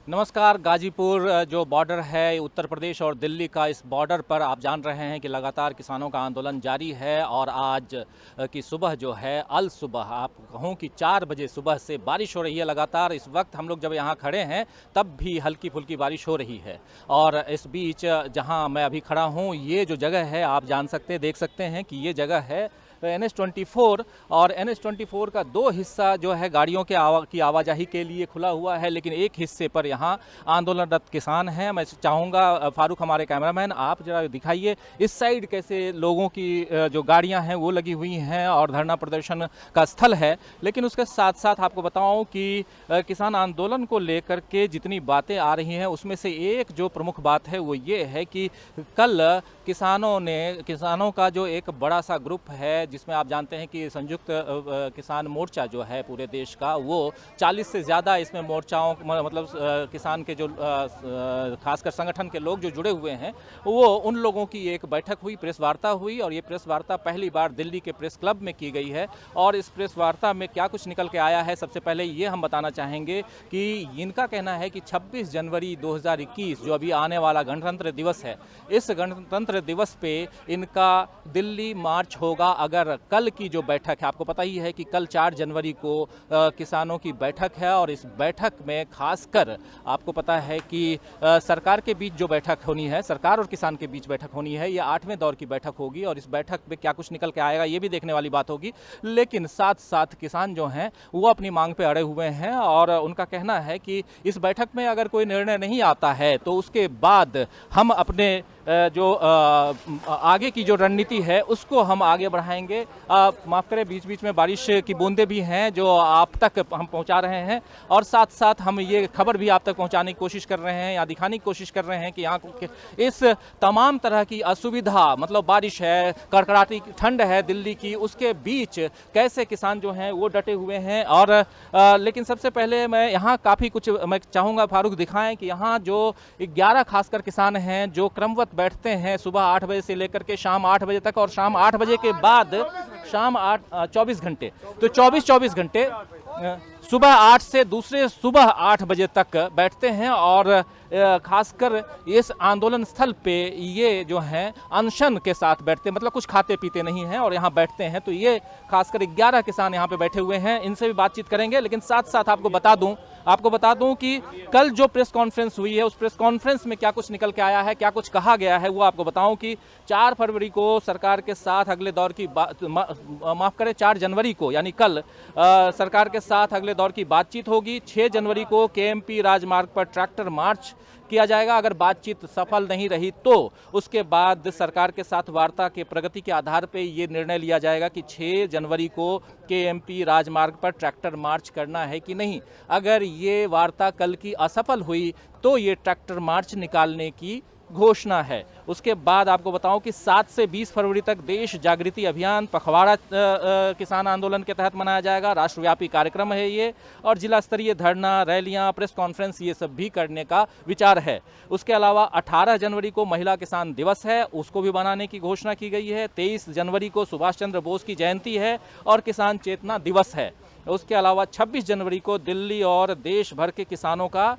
नमस्कार। गाजीपुर जो बॉर्डर है उत्तर प्रदेश और दिल्ली का, इस बॉर्डर पर आप जान रहे हैं कि लगातार किसानों का आंदोलन जारी है और आज की सुबह जो है अल सुबह आप कहूँ कि 4 बजे सुबह से बारिश हो रही है लगातार। इस वक्त हम लोग जब यहाँ खड़े हैं तब भी हल्की फुल्की बारिश हो रही है और इस बीच जहाँ मैं अभी खड़ा हूँ ये जो जगह है आप देख सकते हैं कि ये जगह है NH24 और NH24 का 2 हिस्सा जो है गाड़ियों की आवाजाही के लिए खुला हुआ है, लेकिन एक हिस्से पर यहाँ आंदोलनरत किसान हैं। मैं चाहूँगा फारूक हमारे कैमरामैन आप जरा दिखाइए इस साइड कैसे लोगों की जो गाड़ियाँ हैं वो लगी हुई हैं और धरना प्रदर्शन का स्थल है। लेकिन उसके साथ साथ आपको बताऊँ कि किसान आंदोलन को लेकर के जितनी बातें आ रही हैं उसमें से एक जो प्रमुख बात है वो ये है कि कल किसानों का जो एक बड़ा सा ग्रुप है जिसमें आप जानते हैं कि संयुक्त किसान मोर्चा जो है पूरे देश का, वो 40 से ज़्यादा इसमें मोर्चाओं मतलब किसान के जो खासकर संगठन के लोग जो जुड़े हुए हैं वो उन लोगों की एक बैठक हुई, प्रेस वार्ता हुई और ये प्रेस वार्ता पहली बार दिल्ली के प्रेस क्लब में की गई है। और इस प्रेस वार्ता में क्या कुछ निकल के आया है, सबसे पहले ये हम बताना चाहेंगे कि इनका कहना है कि 26 जनवरी 2021 जो अभी आने वाला गणतंत्र दिवस है, इस गणतंत्र दिवस पे इनका दिल्ली मार्च होगा। अगर कल की जो बैठक है, आपको पता ही है कि कल 4 जनवरी को किसानों की बैठक है और इस बैठक में खासकर आपको पता है कि सरकार के बीच जो बैठक होनी है, सरकार और किसान के बीच बैठक होनी है, ये 8वें दौर की बैठक होगी और इस बैठक में क्या कुछ निकल के आएगा ये भी देखने वाली बात होगी। लेकिन साथ साथ किसान जो हैं वो अपनी मांग पे अड़े हुए हैं और उनका कहना है कि इस बैठक में अगर कोई निर्णय नहीं आता है तो उसके बाद हम अपने जो आगे की जो रणनीति है उसको हम आगे बढ़ाएंगे। माफ़ करें, बीच बीच में बारिश की बूंदें भी हैं जो आप तक हम पहुंचा रहे हैं और साथ साथ हम ये खबर भी आप तक पहुंचाने की कोशिश कर रहे हैं या दिखाने की कोशिश कर रहे हैं कि यहाँ इस तमाम तरह की असुविधा, मतलब बारिश है, कड़कड़ाती ठंड है दिल्ली की, उसके बीच कैसे किसान जो हैं वो डटे हुए हैं। और लेकिन सबसे पहले मैं यहाँ काफ़ी कुछ मैं चाहूँगा फारूक दिखाएं कि यहाँ जो 11 खासकर किसान हैं जो क्रमवत बैठते हैं सुबह 8 बजे से लेकर के शाम 8 बजे तक और शाम 8 बजे के बाद शाम 24 घंटे, तो 24 घंटे सुबह 8 से दूसरे सुबह 8 बजे तक बैठते हैं और खासकर इस आंदोलन स्थल पे ये जो हैं अनशन के साथ बैठते हैं, मतलब कुछ खाते पीते नहीं हैं और यहाँ बैठते हैं। तो ये खासकर 11 किसान यहाँ पे बैठे हुए हैं, इनसे भी बातचीत करेंगे। लेकिन साथ साथ आपको बता दूं कि कल जो प्रेस कॉन्फ्रेंस हुई है उस प्रेस कॉन्फ्रेंस में क्या कुछ निकल के आया है, क्या कुछ कहा गया है, वो आपको बताऊं कि 4 फरवरी को सरकार के साथ अगले दौर की माफ़ करें 4 जनवरी को यानी कल सरकार के साथ अगले दौर की बातचीत होगी। 6 जनवरी को KMP राजमार्ग पर ट्रैक्टर मार्च किया जाएगा। अगर बातचीत सफल नहीं रही तो उसके बाद सरकार के साथ वार्ता के प्रगति के आधार पर ये निर्णय लिया जाएगा कि 6 जनवरी को KMP राजमार्ग पर ट्रैक्टर मार्च करना है कि नहीं। अगर ये वार्ता कल की असफल हुई तो ये ट्रैक्टर मार्च निकालने की घोषणा है। उसके बाद आपको बताऊं कि 7 से 20 फरवरी तक देश जागृति अभियान पखवाड़ा किसान आंदोलन के तहत मनाया जाएगा। राष्ट्रव्यापी कार्यक्रम है ये और जिला स्तरीय धरना, रैलियां, प्रेस कॉन्फ्रेंस ये सब भी करने का विचार है। उसके अलावा 18 जनवरी को महिला किसान दिवस है, उसको भी बनाने की घोषणा की गई है। 23 जनवरी को सुभाष चंद्र बोस की जयंती है और किसान चेतना दिवस है। उसके अलावा 26 जनवरी को दिल्ली और देश भर के किसानों का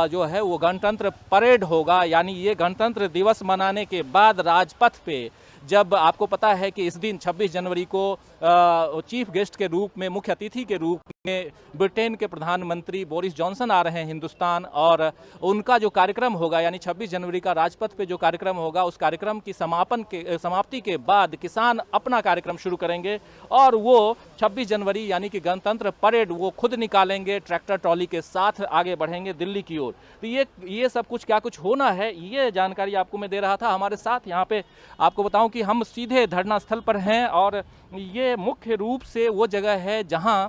जो है वो गणतंत्र परेड होगा। यानी ये गणतंत्र दिवस मनाने के बाद राजपथ पे जब आपको पता है कि इस दिन 26 जनवरी को चीफ गेस्ट के रूप में, मुख्य अतिथि के रूप में ब्रिटेन के प्रधानमंत्री बोरिस जॉनसन आ रहे हैं हिंदुस्तान और उनका जो कार्यक्रम होगा यानी 26 जनवरी का राजपथ पे जो कार्यक्रम होगा उस कार्यक्रम की समाप्ति के बाद किसान अपना कार्यक्रम शुरू करेंगे और वो 26 जनवरी यानी कि गणतंत्र परेड वो खुद निकालेंगे, ट्रैक्टर ट्रॉली के साथ आगे बढ़ेंगे दिल्ली की ओर। तो ये सब कुछ क्या कुछ होना है ये जानकारी आपको मैं दे रहा था। हमारे साथ यहाँ पे आपको बताऊं कि हम सीधे धरना स्थल पर हैं और ये मुख्य रूप से वो जगह है जहां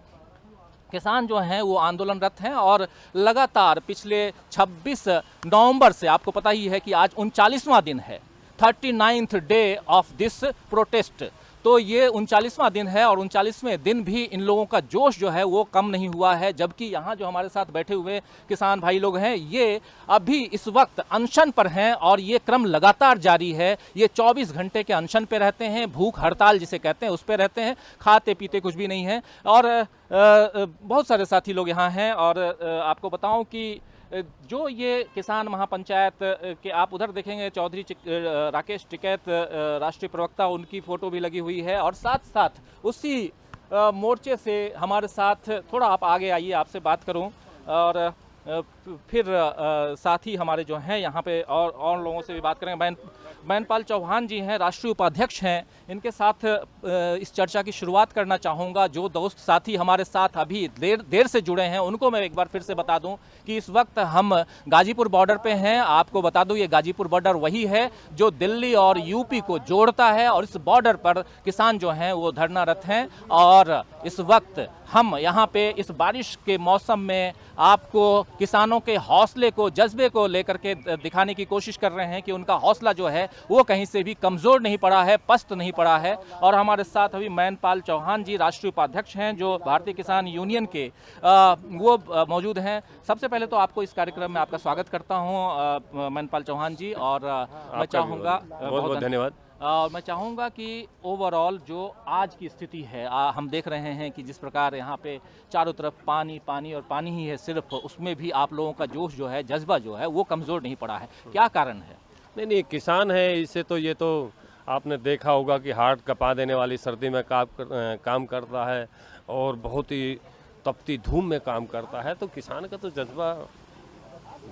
किसान जो हैं वो आंदोलनरत हैं और लगातार पिछले 26 नवंबर से, आपको पता ही है कि आज 39वां दिन है, 39th day of this protest. तो ये 39वां दिन है और 39वें दिन भी इन लोगों का जोश जो है वो कम नहीं हुआ है। जबकि यहाँ जो हमारे साथ बैठे हुए किसान भाई लोग हैं ये अभी इस वक्त अनशन पर हैं और ये क्रम लगातार जारी है। ये 24 घंटे के अनशन पे रहते हैं, भूख हड़ताल जिसे कहते हैं उस पे रहते हैं, खाते पीते कुछ भी नहीं है। और बहुत सारे साथी लोग यहाँ हैं और आपको बताऊँ कि जो ये किसान महापंचायत के आप उधर देखेंगे चौधरी राकेश टिकैत राष्ट्रीय प्रवक्ता, उनकी फ़ोटो भी लगी हुई है। और साथ साथ उसी मोर्चे से हमारे साथ थोड़ा आप आगे आइए, आपसे बात करूं। और फिर साथ ही हमारे जो हैं यहाँ पे और लोगों से भी बात करेंगे। बैनपाल चौहान जी हैं, राष्ट्रीय उपाध्यक्ष हैं। इनके साथ इस चर्चा की शुरुआत करना चाहूँगा। जो दोस्त साथी हमारे साथ अभी देर से जुड़े हैं उनको मैं एक बार फिर से बता दूं कि इस वक्त हम गाजीपुर बॉर्डर पे हैं। आपको बता दूं ये गाजीपुर बॉर्डर वही है जो दिल्ली और यूपी को जोड़ता है, और इस बॉर्डर पर किसान जो हैं वो धरनारत हैं। और इस वक्त हम यहाँ पे इस बारिश के मौसम में आपको किसानों के हौसले को, जज्बे को लेकर के दिखाने की कोशिश कर रहे हैं कि उनका हौसला जो है वो कहीं से भी कमज़ोर नहीं पड़ा है, पस्त नहीं पड़ा है। और हमारे साथ अभी बैनपाल चौहान जी राष्ट्रीय उपाध्यक्ष हैं जो भारतीय किसान यूनियन के वो मौजूद हैं। सबसे पहले तो आपको इस कार्यक्रम में आपका स्वागत करता हूँ बैनपाल चौहान जी। और मैं चाहूँगा, बहुत बहुत धन्यवाद। और मैं चाहूँगा कि ओवरऑल जो आज की स्थिति है, हम देख रहे हैं कि जिस प्रकार यहाँ पे चारों तरफ पानी पानी और पानी ही है सिर्फ, उसमें भी आप लोगों का जोश जो है, जज्बा जो है वो कमज़ोर नहीं पड़ा है। क्या कारण है? नहीं, किसान है, इससे तो ये तो आपने देखा होगा कि हार्ट कपा देने वाली सर्दी में काम करता है और बहुत ही तपती धूप में काम करता है, तो किसान का तो जज्बा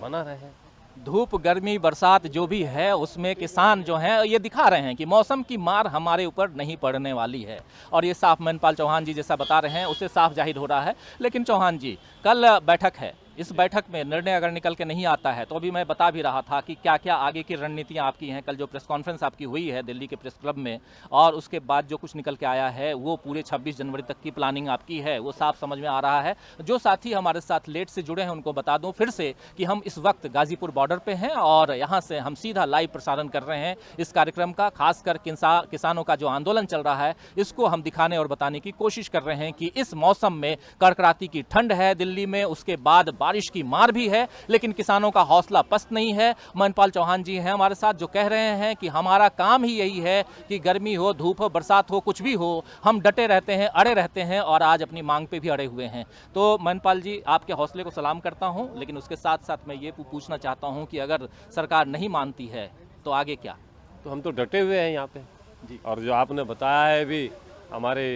बना रहे। धूप, गर्मी, बरसात जो भी है उसमें किसान जो हैं ये दिखा रहे हैं कि मौसम की मार हमारे ऊपर नहीं पड़ने वाली है। और ये साफ बैनपाल चौहान जी जैसा बता रहे हैं उससे साफ जाहिर हो रहा है। लेकिन चौहान जी, कल बैठक है, इस बैठक में निर्णय अगर निकल के नहीं आता है तो अभी मैं बता भी रहा था कि क्या क्या आगे की रणनीतियां आपकी हैं। कल जो प्रेस कॉन्फ्रेंस आपकी हुई है दिल्ली के प्रेस क्लब में, और उसके बाद जो कुछ निकल के आया है वो पूरे 26 जनवरी तक की प्लानिंग आपकी है, वो साफ समझ में आ रहा है। जो साथी हमारे साथ लेट से जुड़े हैं उनको बता दूं फिर से कि हम इस वक्त गाजीपुर बॉर्डर पे हैं और यहाँ से हम सीधा लाइव प्रसारण कर रहे हैं इस कार्यक्रम का। खासकर किसानों का जो आंदोलन चल रहा है इसको हम दिखाने और बताने की कोशिश कर रहे हैं कि इस मौसम में कड़कड़ाती की ठंड है दिल्ली में, उसके बाद बारिश की मार भी है, लेकिन किसानों का हौसला पस्त नहीं है। बैनपाल चौहान जी हैं हमारे साथ जो कह रहे हैं कि हमारा काम ही यही है कि गर्मी हो, धूप हो, बरसात हो, कुछ भी हो, हम डटे रहते हैं, अड़े रहते हैं और आज अपनी मांग पे भी अड़े हुए हैं। तो बैनपाल जी, आपके हौसले को सलाम करता हूं, लेकिन उसके साथ साथ मैं ये पूछना चाहता हूं कि अगर सरकार नहीं मानती है तो आगे क्या? तो हम तो डटे हुए हैं यहाँ पे जी। और जो आपने बताया है भी, हमारे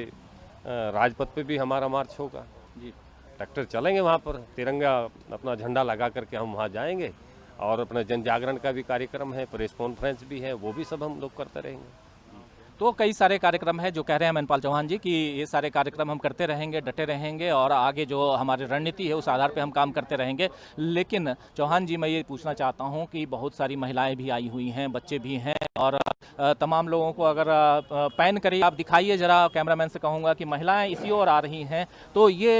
राजपथ पे भी हमारा मार्च होगा जी। ट्रैक्टर चलेंगे वहाँ पर, तिरंगा अपना झंडा लगा करके हम वहाँ जाएंगे। और अपने जन जागरण का भी कार्यक्रम है, प्रेस कॉन्फ्रेंस भी है, वो भी सब हम लोग करते रहेंगे। तो कई सारे कार्यक्रम है जो कह रहे हैं बैनपाल चौहान जी कि ये सारे कार्यक्रम हम करते रहेंगे, डटे रहेंगे और आगे जो हमारी रणनीति है उस आधार पे हम काम करते रहेंगे। लेकिन चौहान जी, मैं ये पूछना चाहता हूँ कि बहुत सारी महिलाएं भी आई हुई हैं, बच्चे भी हैं, और तमाम लोगों को अगर पैन करिए, आप दिखाइए ज़रा, कैमरामैन से कहूँगा कि महिलाएँ इसी ओर आ रही हैं, तो ये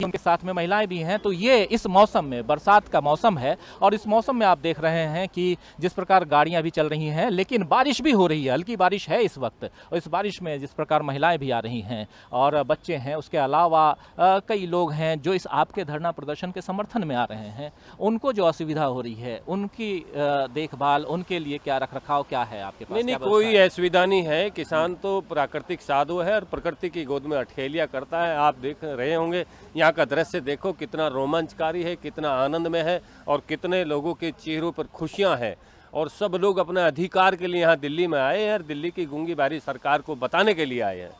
उनके साथ में महिलाएं भी हैं। तो ये इस मौसम में, बरसात का मौसम है और इस मौसम में आप देख रहे हैं कि जिस प्रकार गाड़ियां भी चल रही हैं, लेकिन बारिश भी हो रही है, हल्की बारिश है इस वक्त, और इस बारिश में जिस प्रकार महिलाएं भी आ रही हैं और बच्चे हैं, उसके अलावा कई लोग हैं जो इस आपके धरना प्रदर्शन के समर्थन में आ रहे हैं, उनको जो असुविधा हो रही है उनकी देखभाल, उनके लिए क्या रख रखाव क्या है आपके पास? नहीं, कोई असुविधा नहीं है। किसान तो प्राकृतिक साधु है और प्रकृति की गोद में अठखेलिया करता है। आप देख रहे होंगे यहाँ का दृश्य, देखो कितना रोमांचकारी है, कितना आनंद में है और कितने लोगों के चेहरों पर खुशियाँ हैं। और सब लोग अपने अधिकार के लिए यहाँ दिल्ली में आए हैं और दिल्ली की गूंगी बहरी सरकार को बताने के लिए आए हैं।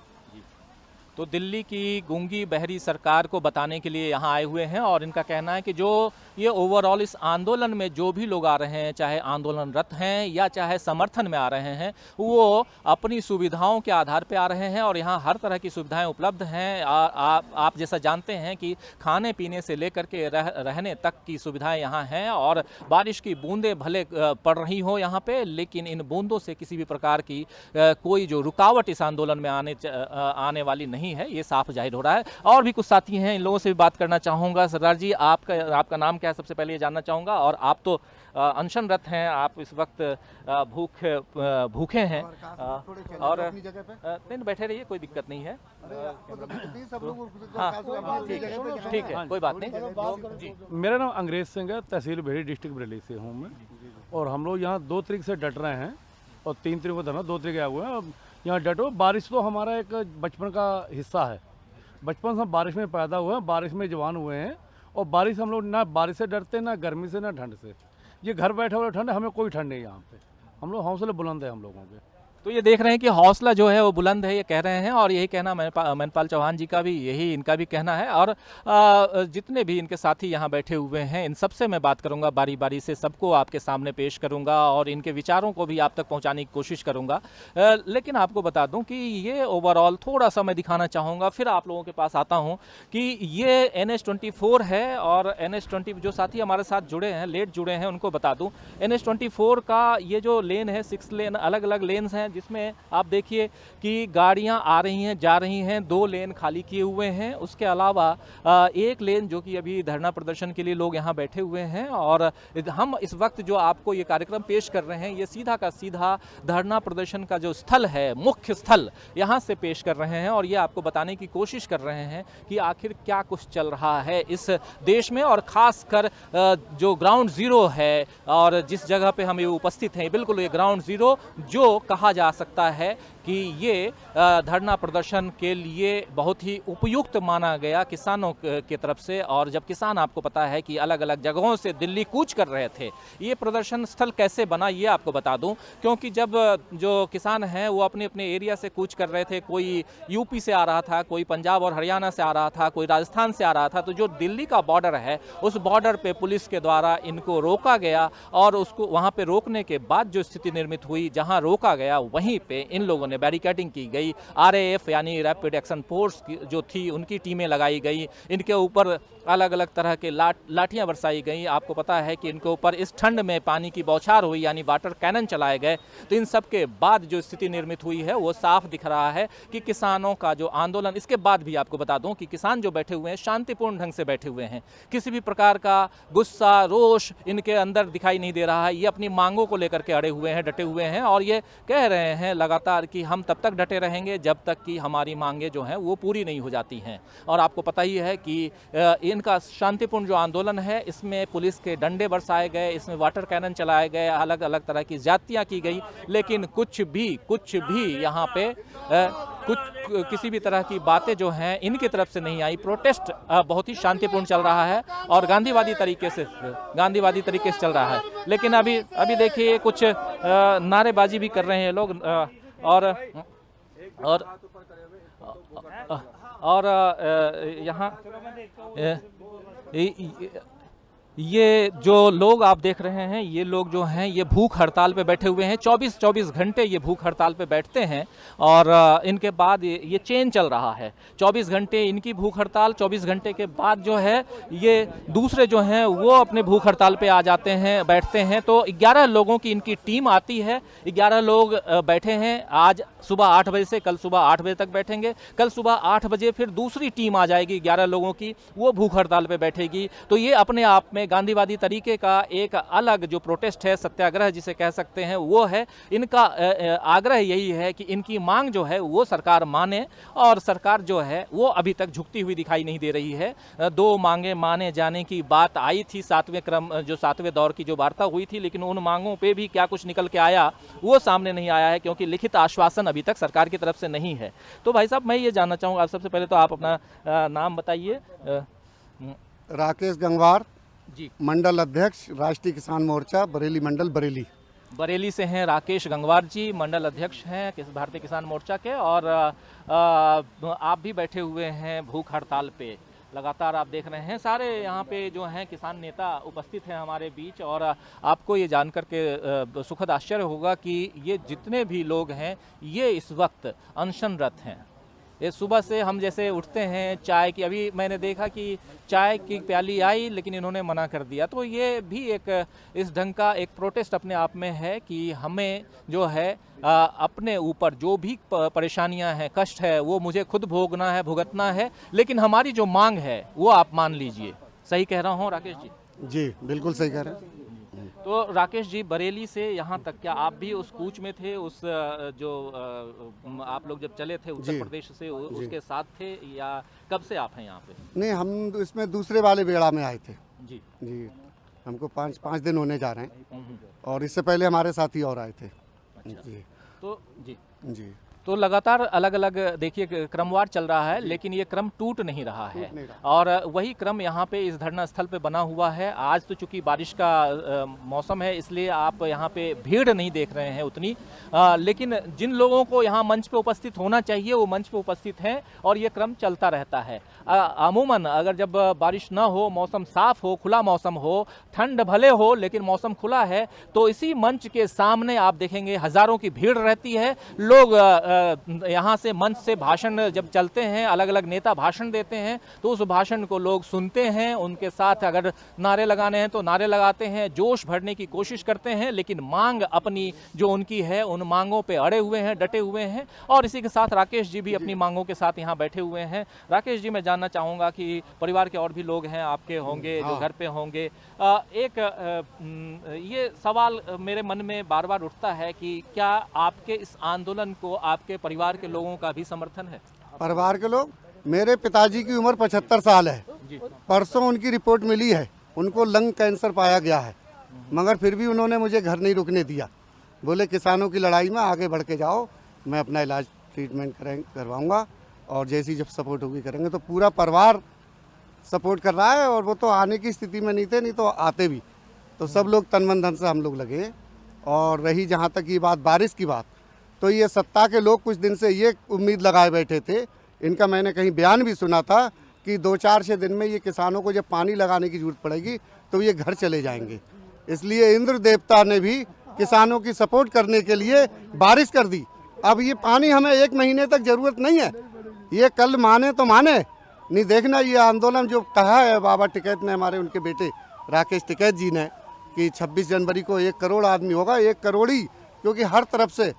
तो दिल्ली की गूंगी बहरी सरकार को बताने के लिए यहाँ आए हुए हैं और इनका कहना है कि जो ये ओवरऑल इस आंदोलन में जो भी लोग आ रहे हैं, चाहे आंदोलनरत हैं या चाहे समर्थन में आ रहे हैं, वो अपनी सुविधाओं के आधार पे आ रहे हैं और यहाँ हर तरह की सुविधाएं उपलब्ध हैं। आप जैसा जानते हैं कि खाने पीने से लेकर के रहने तक की सुविधाएं यहाँ हैं और बारिश की बूंदें भले पड़ रही हो यहाँ पे, लेकिन इन बूंदों से किसी भी प्रकार की कोई जो रुकावट इस आंदोलन में आने वाली नहीं है, ये साफ जाहिर हो रहा है। और भी कुछ साथी हैं, इन लोगों से भी बात करना चाहूँगा। सरदार जी, आपका नाम क्या है सबसे पहले ये जानना चाहूँगा। और आप तो अनशनरत हैं, आप इस वक्त भूखे हैं और नहीं, बैठे रहिए, कोई दिक्कत नहीं है। हाँ ठीक है, कोई बात नहीं। मेरा नाम अंग्रेज सिंह है, तहसील बहेड़ी, डिस्ट्रिक्ट बरेली से हूँ मैं। और हम लोग यहाँ 2 तारीख से डट रहे हैं और 3 तारीख को धरना, 2 तारीख आए हुए हैं यहाँ डटो। बारिश तो हमारा एक बचपन का हिस्सा है, बचपन से हम बारिश में पैदा हुए हैं, बारिश में जवान हुए हैं और बारिश हम लोग ना बारिश से डरते, ना गर्मी से, ना ठंड से। ये घर बैठे वाला ठंड है, हमें कोई ठंड नहीं है यहाँ पे। हम लोग हौसले बुलंद है हम लोगों के। तो ये देख रहे हैं कि हौसला जो है वो बुलंद है, ये कह रहे हैं, और यही कहना महेंद्रपाल चौहान जी का भी यही इनका भी कहना है। और जितने भी इनके साथी यहाँ बैठे हुए हैं इन सबसे मैं बात करूँगा बारी बारी से, सबको आपके सामने पेश करूँगा और इनके विचारों को भी आप तक पहुँचाने की कोशिश करूँगा। लेकिन आपको बता दूँ कि ये ओवरऑल थोड़ा सा मैं दिखाना चाहूँगा, फिर आप लोगों के पास आता हूँ कि ये NH-24 है। और NH-20 जो साथी हमारे साथ जुड़े हैं, लेट जुड़े हैं, उनको बता दूँ NH-24 का ये जो लेन है 6 लेन अलग अलग लेन्स हैं, जिसमें आप देखिए कि गाड़ियां आ रही हैं जा रही हैं, 2 लेन खाली किए हुए हैं। उसके अलावा एक लेन जो कि अभी धरना प्रदर्शन के लिए लोग यहां बैठे हुए हैं। और हम इस वक्त जो आपको ये कार्यक्रम पेश कर रहे हैं ये सीधा का सीधा धरना प्रदर्शन का जो स्थल है, मुख्य स्थल, यहां से पेश कर रहे हैं। और ये आपको बताने की कोशिश कर रहे हैं कि आखिर क्या कुछ चल रहा है इस देश में, और खासकर जो ग्राउंड जीरो है और जिस जगह पे हम ये उपस्थित हैं, बिल्कुल ये ग्राउंड जीरो जो कहा जा सकता है कि ये धरना प्रदर्शन के लिए बहुत ही उपयुक्त माना गया किसानों की तरफ से। और जब किसान, आपको पता है कि अलग अलग जगहों से दिल्ली कूच कर रहे थे, ये प्रदर्शन स्थल कैसे बना ये आपको बता दूं। क्योंकि जब जो किसान हैं वो अपने अपने एरिया से कूच कर रहे थे, कोई यूपी से आ रहा था, कोई पंजाब और हरियाणा से आ रहा था, कोई राजस्थान से आ रहा था, तो जो दिल्ली का बॉर्डर है उस बॉर्डर पे पुलिस के द्वारा इनको रोका गया। और उसको वहाँ पे रोकने के बाद जो स्थिति निर्मित हुई, जहाँ रोका गया वहीं पे इन लोगों ने बैरिकेडिंग की गई। RAF यानी रैपिड एक्शन फोर्स जो थी उनकी टीमें लगाई गई, इनके ऊपर अलग अलग तरह के लाठियां बरसाई गई। आपको पता है कि इनके ऊपर इस ठंड में पानी की बौछार हुई, यानी वाटर कैनन चलाए गए। तो इन सब के बाद जो स्थिति निर्मित हुई है वो साफ दिख रहा है कि किसानों का जो आंदोलन, इसके बाद भी आपको बता दूं कि किसान जो बैठे हुए हैं शांतिपूर्ण ढंग से बैठे हुए हैं, किसी भी प्रकार का गुस्सा रोष इनके अंदर दिखाई नहीं दे रहा है। ये अपनी मांगों को लेकर के अड़े हुए हैं, डटे हुए हैं, और ये कह रहे हैं लगातार कि हम तब तक डटे रहेंगे जब तक कि हमारी मांगे जो हैं वो पूरी नहीं हो जाती हैं। और आपको पता ही है कि इनका शांतिपूर्ण जो आंदोलन है इसमें पुलिस के डंडे बरसाए गए, इसमें वाटर कैनन चलाए गए, अलग अलग तरह की ज्यादतियां की गई, लेकिन कुछ भी यहाँ पे किसी भी तरह की बातें जो हैं इनकी तरफ से नहीं आई। प्रोटेस्ट बहुत ही शांतिपूर्ण चल रहा है और गांधीवादी तरीके से चल रहा है। लेकिन अभी देखिए कुछ नारेबाजी भी कर रहे हैं लोग, और यहाँ ये जो लोग आप देख रहे हैं, ये लोग जो हैं ये भूख हड़ताल पे बैठे हुए हैं। 24 घंटे ये भूख हड़ताल पे बैठते हैं और इनके बाद ये चेन चल रहा है। 24 घंटे इनकी भूख हड़ताल, 24 घंटे के बाद जो है ये दूसरे जो हैं वो अपने भूख हड़ताल पे आ जाते हैं, बैठते हैं। तो 11 लोगों की इनकी टीम आती है, 11 लोग बैठे हैं। आज सुबह 8 बजे से कल सुबह 8 बजे तक बैठेंगे, कल सुबह 8 बजे फिर दूसरी टीम आ जाएगी 11 लोगों की, वो भूख हड़ताल पे बैठेगी। तो ये अपने आप में गांधीवादी तरीके का एक अलग जो प्रोटेस्ट है, सत्याग्रह जिसे कह सकते हैं, वो है। इनका आग्रह यही है कि इनकी मांग जो है वो सरकार माने, और सरकार जो है वो अभी तक झुकती हुई दिखाई नहीं दे रही है। 2 मांगे माने जाने की बात आई थी 7वें दौर की जो वार्ता हुई थी, लेकिन उन मांगों पे भी क्या कुछ निकल के आया वो सामने नहीं आया है, क्योंकि लिखित आश्वासन अभी तक सरकार की तरफ से नहीं है। तो भाई साहब, मैं ये जानना चाहूँगा, सबसे पहले तो आप अपना नाम बताइए। राकेश गंगवार जी, मंडल अध्यक्ष, राष्ट्रीय किसान मोर्चा बरेली मंडल बरेली। बरेली से हैं राकेश गंगवार जी, मंडल अध्यक्ष हैं भारतीय किसान मोर्चा के। और आप भी बैठे हुए हैं भूख हड़ताल पे, लगातार आप देख रहे हैं सारे यहाँ पे जो हैं किसान नेता उपस्थित हैं हमारे बीच। और आपको ये जानकर के सुखद आश्चर्य होगा कि ये जितने भी लोग हैं ये इस वक्त अनशनरत हैं। ये सुबह से हम जैसे उठते हैं चाय की, अभी मैंने देखा कि चाय की प्याली आई लेकिन इन्होंने मना कर दिया। तो ये भी एक इस ढंग का एक प्रोटेस्ट अपने आप में है कि हमें जो है अपने ऊपर जो भी परेशानियां हैं, कष्ट है, वो मुझे खुद भोगना है, भुगतना है, लेकिन हमारी जो मांग है वो आप मान लीजिए। सही कह रहा हूँ राकेश जी? जी बिल्कुल सही कह रहे हैं। तो राकेश जी, बरेली से यहाँ तक क्या आप भी उस कूच में थे? उस जो आप लोग जब चले थे उत्तर प्रदेश से उसके साथ थे, या कब से आप हैं यहाँ पे? नहीं, हम इसमें दूसरे वाले बेड़ा में आए थे। जी जी, हमको 5 दिन होने जा रहे हैं, और इससे पहले हमारे साथी और आए थे। अच्छा। जी तो जी जी तो लगातार अलग अलग देखिए क्रमवार चल रहा है, लेकिन ये क्रम टूट नहीं रहा है और वही क्रम यहाँ पे इस धरना स्थल पे बना हुआ है। आज तो चूंकि बारिश का मौसम है, इसलिए आप यहाँ पे भीड़ नहीं देख रहे हैं उतनी, लेकिन जिन लोगों को यहाँ मंच पे उपस्थित होना चाहिए वो मंच पे उपस्थित हैं और ये क्रम चलता रहता है। अमूमन अगर जब बारिश ना हो, मौसम साफ हो, खुला मौसम हो, ठंड भले हो लेकिन मौसम खुला है, तो इसी मंच के सामने आप देखेंगे हजारों की भीड़ रहती है। लोग यहाँ से मंच से भाषण जब चलते हैं, अलग अलग नेता भाषण देते हैं, तो उस भाषण को लोग सुनते हैं, उनके साथ अगर नारे लगाने हैं तो नारे लगाते हैं, जोश भरने की कोशिश करते हैं, लेकिन मांग अपनी जो उनकी है उन मांगों पे अड़े हुए हैं, डटे हुए हैं। और इसी के साथ राकेश जी भी अपनी मांगों के साथ यहाँ बैठे हुए हैं। राकेश जी, मैं जानना चाहूँगा कि परिवार के और भी लोग हैं आपके होंगे जो घर पे होंगे, ये सवाल मेरे मन में बार बार उठता है कि क्या आपके इस आंदोलन को आपके परिवार के लोगों का भी समर्थन है? परिवार के लोग, मेरे पिताजी की उम्र 75 साल है। परसों उनकी रिपोर्ट मिली है, उनको लंग कैंसर पाया गया है, मगर फिर भी उन्होंने मुझे घर नहीं रुकने दिया। बोले किसानों की लड़ाई में आगे बढ़ के जाओ, मैं अपना इलाज ट्रीटमेंट करवाऊंगा और जैसी जब सपोर्ट होगी करेंगे। तो पूरा परिवार सपोर्ट कर रहा है और वो तो आने की स्थिति में नहीं थे, नहीं तो आते भी। तो सब लोग तन मन धन से हम लोग लगे। और रही जहाँ तक ये बात बारिश की बात, तो ये सत्ता के लोग कुछ दिन से ये उम्मीद लगाए बैठे थे, इनका मैंने कहीं बयान भी सुना था कि 2-4-6 दिन में ये किसानों को जब पानी लगाने की जरूरत पड़ेगी तो ये घर चले जाएंगे। इसलिए इंद्र देवता ने भी किसानों की सपोर्ट करने के लिए बारिश कर दी। अब ये पानी हमें 1 महीने तक जरूरत नहीं है, ये कल माने तो माने नहीं। देखना ये आंदोलन जो कहा है बाबा टिकैत ने, हमारे उनके बेटे राकेश टिकैत जी ने, कि 26 जनवरी को 1 करोड़ आदमी होगा, 1 करोड़ ही, क्योंकि हर तरफ से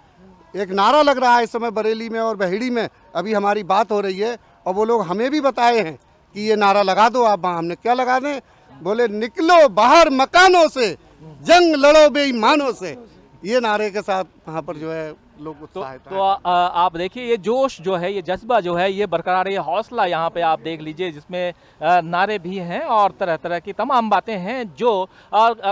एक नारा लग रहा है इस समय बरेली में और बहेड़ी में। अभी हमारी बात हो रही है और वो लोग हमें भी बताए हैं कि ये नारा लगा दो आप। हमने क्या लगा दें? बोले निकलो बाहर मकानों से, जंग लड़ो बेईमानों से। ये नारे के साथ वहाँ पर जो है लोग उत्साहित हैं। तो आप देखिए ये जोश जो है, ये जज्बा जो है, ये बरकरार, ये हौसला यहाँ पे आप देख लीजिए, जिसमें नारे भी हैं और तरह तरह की तमाम बातें हैं जो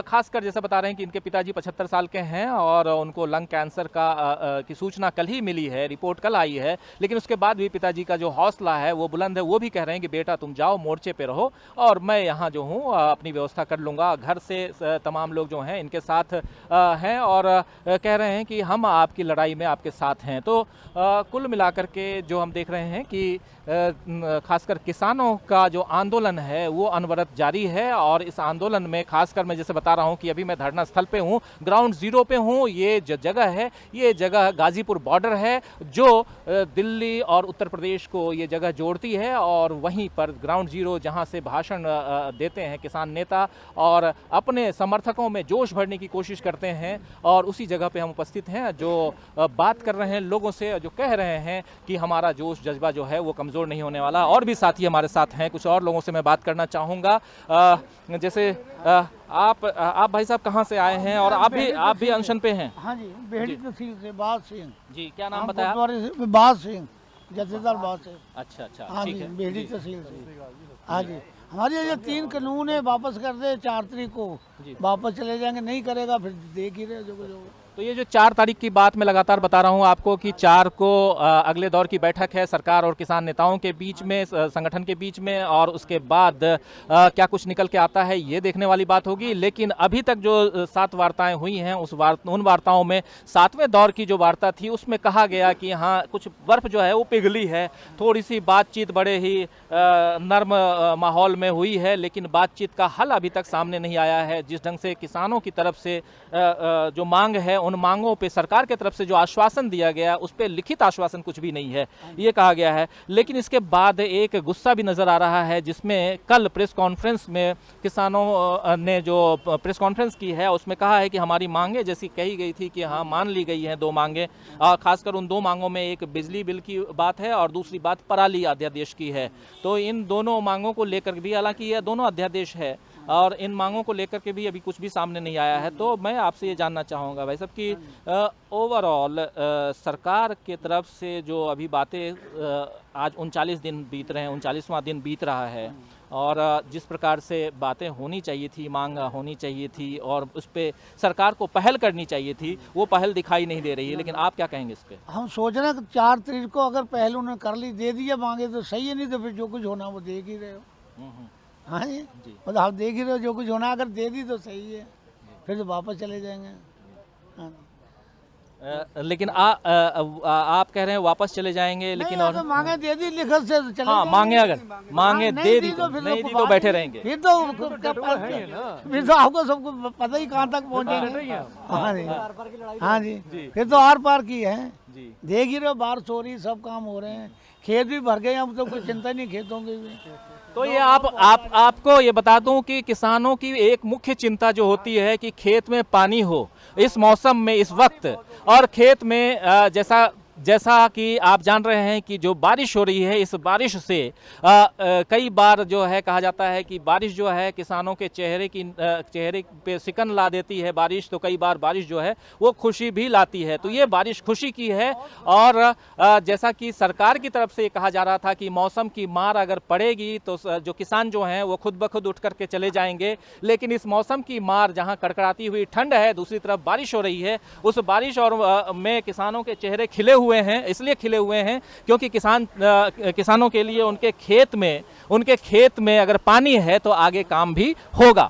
खासकर जैसे बता रहे हैं कि इनके पिताजी 75 साल के हैं और उनको लंग कैंसर की सूचना कल ही मिली है, रिपोर्ट कल आई है, लेकिन उसके बाद भी पिताजी का जो हौसला है वो बुलंद है। वो भी कह रहे हैं कि बेटा तुम जाओ, मोर्चे पे रहो और मैं यहाँ जो हूँ अपनी व्यवस्था कर लूँगा। घर से तमाम लोग जो हैं इनके साथ हैं और कह रहे हैं कि हम आपकी लड़ाई में आपके साथ हैं। तो कुल मिलाकर के जो हम देख रहे हैं कि खासकर किसानों का जो आंदोलन है वो अनवरत जारी है और इस आंदोलन में खासकर मैं जैसे बता रहा हूँ कि अभी मैं धरना स्थल पे हूँ, ग्राउंड जीरो पे हूँ। ये जो जगह है, ये जगह गाजीपुर बॉर्डर है जो दिल्ली और उत्तर प्रदेश को ये जगह जोड़ती है और वहीं पर ग्राउंड जीरो जहाँ से भाषण देते हैं किसान नेता और अपने समर्थकों में जोश भरने की कोशिश करते हैं, और उसी जगह पे हम उपस्थित हैं जो बात कर रहे हैं लोगों से, जो कह रहे हैं कि हमारा जोश जज्बा जो है वो कमज़ोर नहीं होने वाला। और भी साथी हमारे साथ हैं, कुछ और लोगों से मैं बात करना चाहूँगा। जैसे आप भाई साहब कहाँ से आए हैं और आप भी अनशन पे हैं? हाँ जी, बेहड़ी तहसील से बाज सिंह। जी, क्या नाम बताया? बाज सिंह, जथेदार बाज सिंह। अच्छा, हाँ ठीक जी, है। बेहड़ी तहसील से। हाँ जी, हमारे ये 3 कानून है, वापस कर दे 4 तारीख को वापस चले जाएंगे, नहीं करेगा फिर देख ही रहे जो कुछ होगा। तो ये जो 4 तारीख की बात मैं लगातार बता रहा हूँ आपको कि 4 को अगले दौर की बैठक है सरकार और किसान नेताओं के बीच में, संगठन के बीच में, और उसके बाद क्या कुछ निकल के आता है ये देखने वाली बात होगी। लेकिन अभी तक जो 7 वार्ताएं हुई हैं उन वार्ताओं में 7वें दौर की जो वार्ता थी उसमें कहा गया कि हाँ कुछ बर्फ जो है वो पिघली है, थोड़ी सी बातचीत बड़े ही नर्म माहौल में हुई है, लेकिन बातचीत का हल अभी तक सामने नहीं आया है। जिस ढंग से किसानों की तरफ से जो मांग है, उन मांगों पे सरकार की तरफ से जो आश्वासन दिया गया उस पे लिखित आश्वासन कुछ भी नहीं है, ये कहा गया है। लेकिन इसके बाद एक गुस्सा भी नजर आ रहा है, जिसमें कल प्रेस कॉन्फ्रेंस में किसानों ने जो प्रेस कॉन्फ्रेंस की है उसमें कहा है कि हमारी मांगे जैसी कही गई थी कि हाँ मान ली गई हैं 2 मांगे। खासकर उन 2 मांगों में एक बिजली बिल की बात है और दूसरी बात पराली अध्यादेश की है। तो इन दोनों मांगों को लेकर भी, हालांकि ये दोनों अध्यादेश है और इन मांगों को लेकर के भी अभी कुछ भी सामने नहीं आया है। तो मैं आपसे ये जानना चाहूँगा भाई साहब कि ओवरऑल सरकार की तरफ से जो अभी बातें आज 39 दिन बीत रहे हैं, 39वां दिन बीत रहा है, और जिस प्रकार से बातें होनी चाहिए थी, मांग होनी चाहिए थी और उस पर सरकार को पहल करनी चाहिए थी, वो पहल दिखाई नहीं दे रही है। लेकिन आप क्या कहेंगे इस पर? हम सोच रहे हैं कि 4 तारीख को अगर पहले उन्होंने कर ली, दे दिया मांगे तो सही है, नहीं तो फिर जो कुछ होना वो देख ही रहे हो। हाँ जी, मतलब आप देख ही रहे हो जो कुछ होना, अगर दे दी तो सही है, फिर तो वापस चले जाएंगे। हाँ। लेकिन आप कह रहे हैं वापस चले जाएंगे, लेकिन और मांगे दे दी लिखत से तो चले हाँ, जाएंगे। मांगे अगर मांगे नहीं दे दी दी तो फिर नहीं दी तो बात बैठे ही- रहेंगे। फिर तो आपको सबको पता ही कहाँ तक पहुँचेंगे। हाँ जी, हाँ जी, फिर तो आर पार की है। जी देख ही रहे हो, बारिश हो रही, सब काम हो रहे हैं, खेत भी भर गए, अब तो कोई चिंता नहीं खेतों की भी। तो ये आपको ये बता दूं कि किसानों की एक मुख्य चिंता जो होती है कि खेत में पानी हो इस मौसम में, इस वक्त, और खेत में जैसा कि आप जान रहे हैं कि जो बारिश हो रही है, इस बारिश से कई बार जो है कहा जाता है कि बारिश जो है किसानों के चेहरे पे सिकन ला देती है बारिश, तो कई बार बारिश जो है वो खुशी भी लाती है। तो ये बारिश खुशी की है, और जैसा कि सरकार की तरफ से ये कहा जा रहा था कि मौसम की मार अगर पड़ेगी तो जो किसान जो हैं वो खुद ब खुद उठ करके चले जाएंगे, लेकिन इस मौसम की मार, जहाँ कड़कड़ाती हुई ठंड है, दूसरी तरफ बारिश हो रही है, उस बारिश और में किसानों के चेहरे खिले हुए हैं। इसलिए खिले हुए हैं क्योंकि किसानों के लिए उनके खेत में अगर पानी है तो आगे काम भी होगा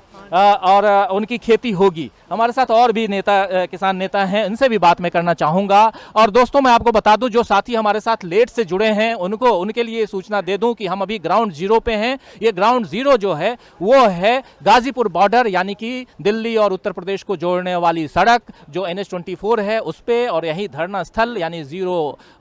और उनकी खेती होगी। हमारे साथ और भी किसान नेता हैं, इनसे भी बात मैं करना चाहूँगा। और दोस्तों, मैं आपको बता दूं, जो साथी हमारे साथ लेट से जुड़े हैं उनके लिए सूचना दे दूं कि हम अभी ग्राउंड जीरो पे हैं। ये ग्राउंड जीरो जो है वो है गाजीपुर बॉर्डर, यानी कि दिल्ली और उत्तर प्रदेश को जोड़ने वाली सड़क जो NH-24 है उस पे, और यही धरना स्थल यानी जीरो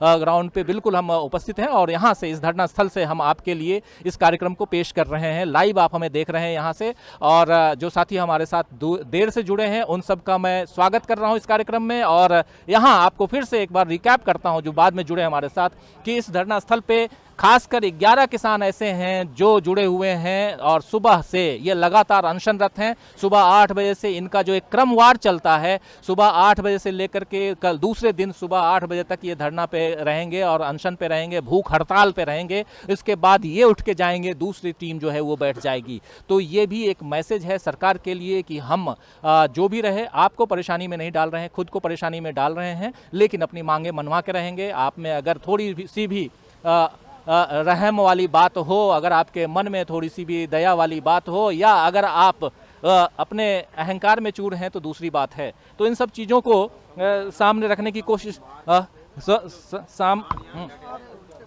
ग्राउंड पे बिल्कुल हम उपस्थित हैं। और यहाँ से, इस धरना स्थल से हम आपके लिए इस कार्यक्रम को पेश कर रहे हैं। लाइव आप हमें देख रहे हैं यहाँ से, और जो साथी हमारे साथ देर से जुड़े हैं उन सब का मैं स्वागत कर रहा हूं इस कार्यक्रम में। और यहां आपको फिर से एक बार रिकैप करता हूं जो बाद में जुड़े हमारे साथ, कि इस धरना स्थल पे खासकर 11 किसान ऐसे हैं जो जुड़े हुए हैं और सुबह से ये लगातार अनशनरत हैं। सुबह 8 बजे से इनका जो एक क्रमवार चलता है, सुबह 8 बजे से लेकर के कल दूसरे दिन सुबह 8 बजे तक ये धरना पे रहेंगे और अनशन पे रहेंगे, भूख हड़ताल पे रहेंगे। इसके बाद ये उठ के जाएंगे, दूसरी टीम जो है वो बैठ जाएगी। तो ये भी एक मैसेज है सरकार के लिए कि हम जो भी रहे, आपको परेशानी में नहीं डाल रहे हैं, खुद को परेशानी में डाल रहे हैं, लेकिन अपनी मांगे मनवा के रहेंगे। आप में अगर थोड़ी सी भी रहम वाली बात हो, अगर आपके मन में थोड़ी सी भी दया वाली बात हो, या अगर आप अपने अहंकार में चूर हैं तो दूसरी बात है। तो इन सब चीज़ों को सामने रखने की कोशिश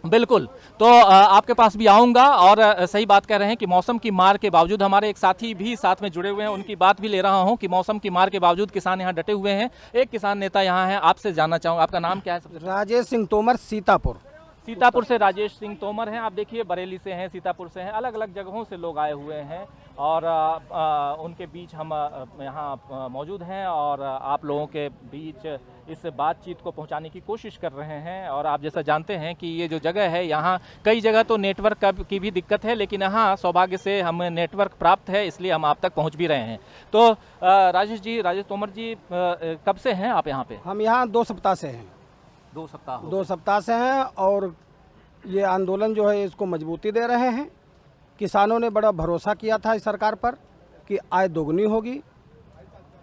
बिल्कुल। तो आपके पास भी आऊँगा, और सही बात कह रहे हैं कि मौसम की मार के बावजूद, हमारे एक साथी भी साथ में जुड़े हुए हैं, उनकी बात भी ले रहा हूं कि मौसम की मार के बावजूद किसान यहां डटे हुए हैं। एक किसान नेता यहां हैं, आपसे जानना चाहूँगा, आपका नाम क्या है? सबसे राजेश सिंह तोमर, सीतापुर से राजेश सिंह तोमर हैं। आप देखिए, बरेली से हैं, सीतापुर से हैं, अलग अलग जगहों से लोग आए हुए हैं, और उनके बीच हम यहाँ मौजूद हैं और आप लोगों के बीच इस बातचीत को पहुंचाने की कोशिश कर रहे हैं। और आप जैसा जानते हैं कि ये जो जगह है, यहाँ कई जगह तो नेटवर्क की भी दिक्कत है, लेकिन यहाँ सौभाग्य से हमें नेटवर्क प्राप्त है, इसलिए हम आप तक पहुँच भी रहे हैं। तो राजेश तोमर जी, कब से हैं आप यहाँ पे? हम यहाँ 2 सप्ताह से हैं। 2 सप्ताह 2 सप्ताह से हैं, और ये आंदोलन जो है इसको मजबूती दे रहे हैं। किसानों ने बड़ा भरोसा किया था इस सरकार पर कि आय दोगुनी होगी,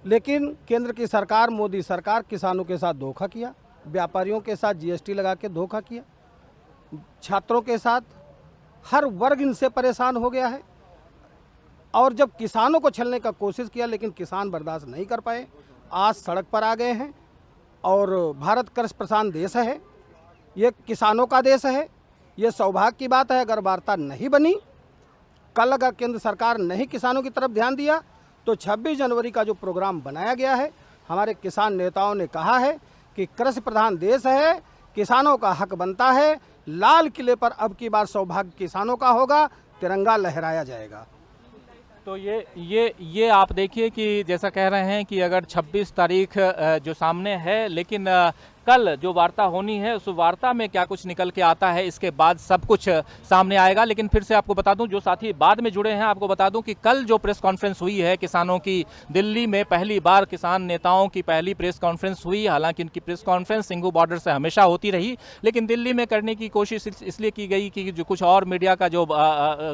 लेकिन केंद्र की सरकार, मोदी सरकार, किसानों के साथ धोखा किया, व्यापारियों के साथ GST लगा के धोखा किया, छात्रों के साथ, हर वर्ग इनसे परेशान हो गया है। और जब किसानों को छलने का कोशिश किया, लेकिन किसान बर्दाश्त नहीं कर पाए, आज सड़क पर आ गए हैं। और भारत कृषि प्रधान देश है, ये किसानों का देश है। ये सौभाग्य की बात है अगर वार्ता नहीं बनी, कल अगर केंद्र सरकार नहीं किसानों की तरफ ध्यान दिया, तो 26 जनवरी का जो प्रोग्राम बनाया गया है, हमारे किसान नेताओं ने कहा है कि कृषि प्रधान देश है, किसानों का हक बनता है, लाल किले पर अब की बार सौभाग्य किसानों का होगा, तिरंगा लहराया जाएगा। तो ये आप देखिए कि जैसा कह रहे हैं कि अगर 26 तारीख जो सामने है, लेकिन कल जो वार्ता होनी है उस वार्ता में क्या कुछ निकल के आता है, इसके बाद सब कुछ सामने आएगा। लेकिन फिर से आपको बता दूं, जो साथी बाद में जुड़े हैं, आपको बता दूं कि कल जो प्रेस कॉन्फ्रेंस हुई है किसानों की, दिल्ली में पहली बार किसान नेताओं की पहली प्रेस कॉन्फ्रेंस हुई। हालांकि इनकी प्रेस कॉन्फ्रेंस सिंघू बॉर्डर से हमेशा होती रही, लेकिन दिल्ली में करने की कोशिश इसलिए की गई कि जो कुछ और मीडिया का जो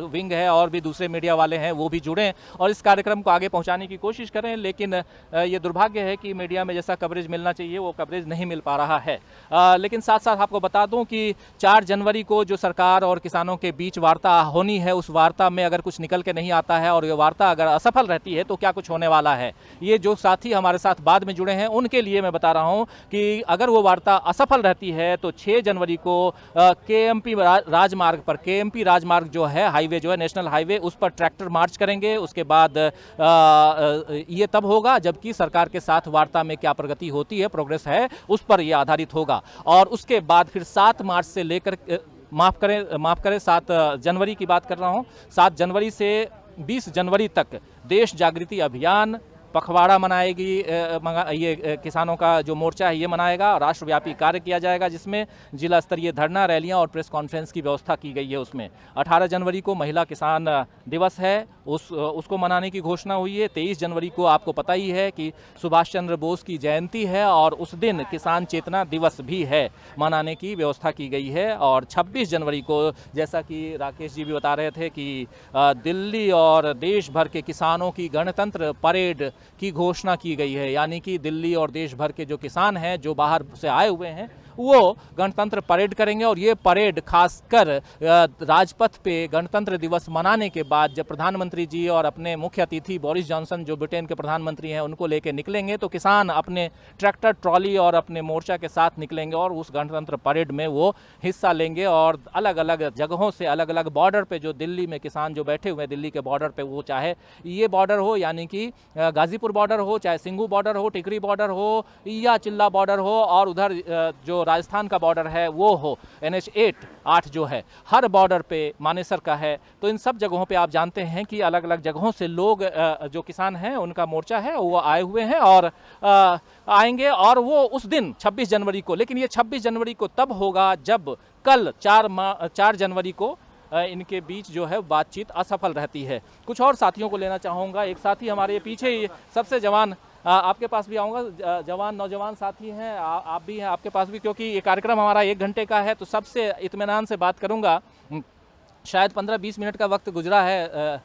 विंग है और भी दूसरे मीडिया वाले हैं वो भी जुड़ें और इस कार्यक्रम को आगे पहुँचाने की कोशिश करें। लेकिन ये दुर्भाग्य है कि मीडिया में जैसा कवरेज मिलना चाहिए वो कवरेज नहीं मिल पा रहा है। लेकिन साथ साथ आपको बता दूं कि 4 जनवरी को जो सरकार और किसानों के बीच वार्ता होनी है, उस वार्ता में अगर कुछ निकल के नहीं आता है और ये वार्ता अगर असफल रहती है तो क्या कुछ होने वाला है, ये जो साथी हमारे साथ बाद में जुड़े हैं उनके लिए मैं बता रहा हूं कि अगर वो वार्ता असफल रहती है तो 6 जनवरी को केएमपी राजमार्ग पर, केएमपी राजमार्ग जो है, हाईवे जो है, नेशनल हाईवे, उस पर ट्रैक्टर मार्च करेंगे। उसके बाद ये तब होगा जबकि सरकार के साथ वार्ता में क्या प्रगति होती है, प्रोग्रेस है, उस पर यह आधारित होगा। और उसके बाद फिर 7 मार्च से लेकर, माफ करें 7 जनवरी की बात कर रहा हूं, 7 जनवरी से 20 जनवरी तक देश जागृति अभियान, पखवाड़ा मनाएगी, ये किसानों का जो मोर्चा है ये मनाएगा। राष्ट्रव्यापी कार्य किया जाएगा जिसमें जिला स्तरीय धरना, रैलियां और प्रेस कॉन्फ्रेंस की व्यवस्था की गई है। उसमें 18 जनवरी को महिला किसान दिवस है, उसको मनाने की घोषणा हुई है। 23 जनवरी को आपको पता ही है कि सुभाष चंद्र बोस की जयंती है और उस दिन किसान चेतना दिवस भी है, मनाने की व्यवस्था की गई है। और 26 जनवरी को, जैसा कि राकेश जी भी बता रहे थे, कि दिल्ली और देश भर के किसानों की गणतंत्र परेड की घोषणा की गई है। यानी कि दिल्ली और देश भर के जो किसान हैं, जो बाहर से आए हुए हैं, वो गणतंत्र परेड करेंगे। और ये परेड खासकर राजपथ पे गणतंत्र दिवस मनाने के बाद जब प्रधानमंत्री जी और अपने मुख्य अतिथि बोरिस जॉनसन जो ब्रिटेन के प्रधानमंत्री हैं उनको लेके निकलेंगे, तो किसान अपने ट्रैक्टर ट्रॉली और अपने मोर्चा के साथ निकलेंगे और उस गणतंत्र परेड में वो हिस्सा लेंगे। और अलग अलग जगहों से, अलग अलग बॉर्डर पे, जो दिल्ली में किसान जो बैठे हुए हैं दिल्ली के बॉर्डर पे, वो चाहे ये बॉर्डर हो, यानी कि गाजीपुर बॉर्डर हो, चाहे सिंघू बॉर्डर हो, टिकरी बॉर्डर हो या चिल्ला बॉर्डर हो, और उधर जो राजस्थान का बॉर्डर है वो हो, NH 8 जो है, हर बॉर्डर पे मानेसर का है। तो इन सब जगहों पे आप जानते हैं कि अलग अलग जगहों से लोग, जो किसान हैं उनका मोर्चा है, वो आए हुए हैं और आएंगे। और वो उस दिन 26 जनवरी को, लेकिन ये 26 जनवरी को तब होगा जब कल 4 जनवरी को इनके बीच जो है बातचीत असफल रहती है। कुछ और साथियों को लेना चाहूँगा। एक साथी हमारे पीछे सबसे जवान, आपके पास भी आऊँगा, जवान नौजवान साथी हैं, आप भी हैं, आपके पास भी, क्योंकि ये कार्यक्रम हमारा 1 घंटे का है तो सबसे इत्मीनान से बात करूँगा। शायद 15-20 मिनट का वक्त गुजरा है,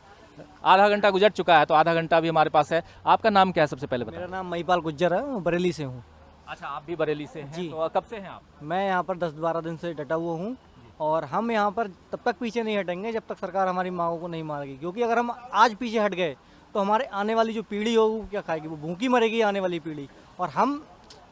आधा घंटा गुजर चुका है, तो आधा घंटा भी हमारे पास है। आपका नाम क्या है सबसे पहले बताएं? मेरा नाम महिपाल गुज्जर है, मैं बरेली से हूँ। अच्छा, आप भी बरेली से हैं? जी। तो कब से हैं आप? मैं यहाँ पर 10-12 दिन से डटा हुआ हूँ और हम यहाँ पर तब तक पीछे नहीं हटेंगे जब तक सरकार हमारी मांगों को नहीं मानेगी। क्योंकि अगर हम आज पीछे हट गए तो हमारे आने वाली जो पीढ़ी होगी वो क्या खाएगी, वो भूखी मरेगी आने वाली पीढ़ी। और हम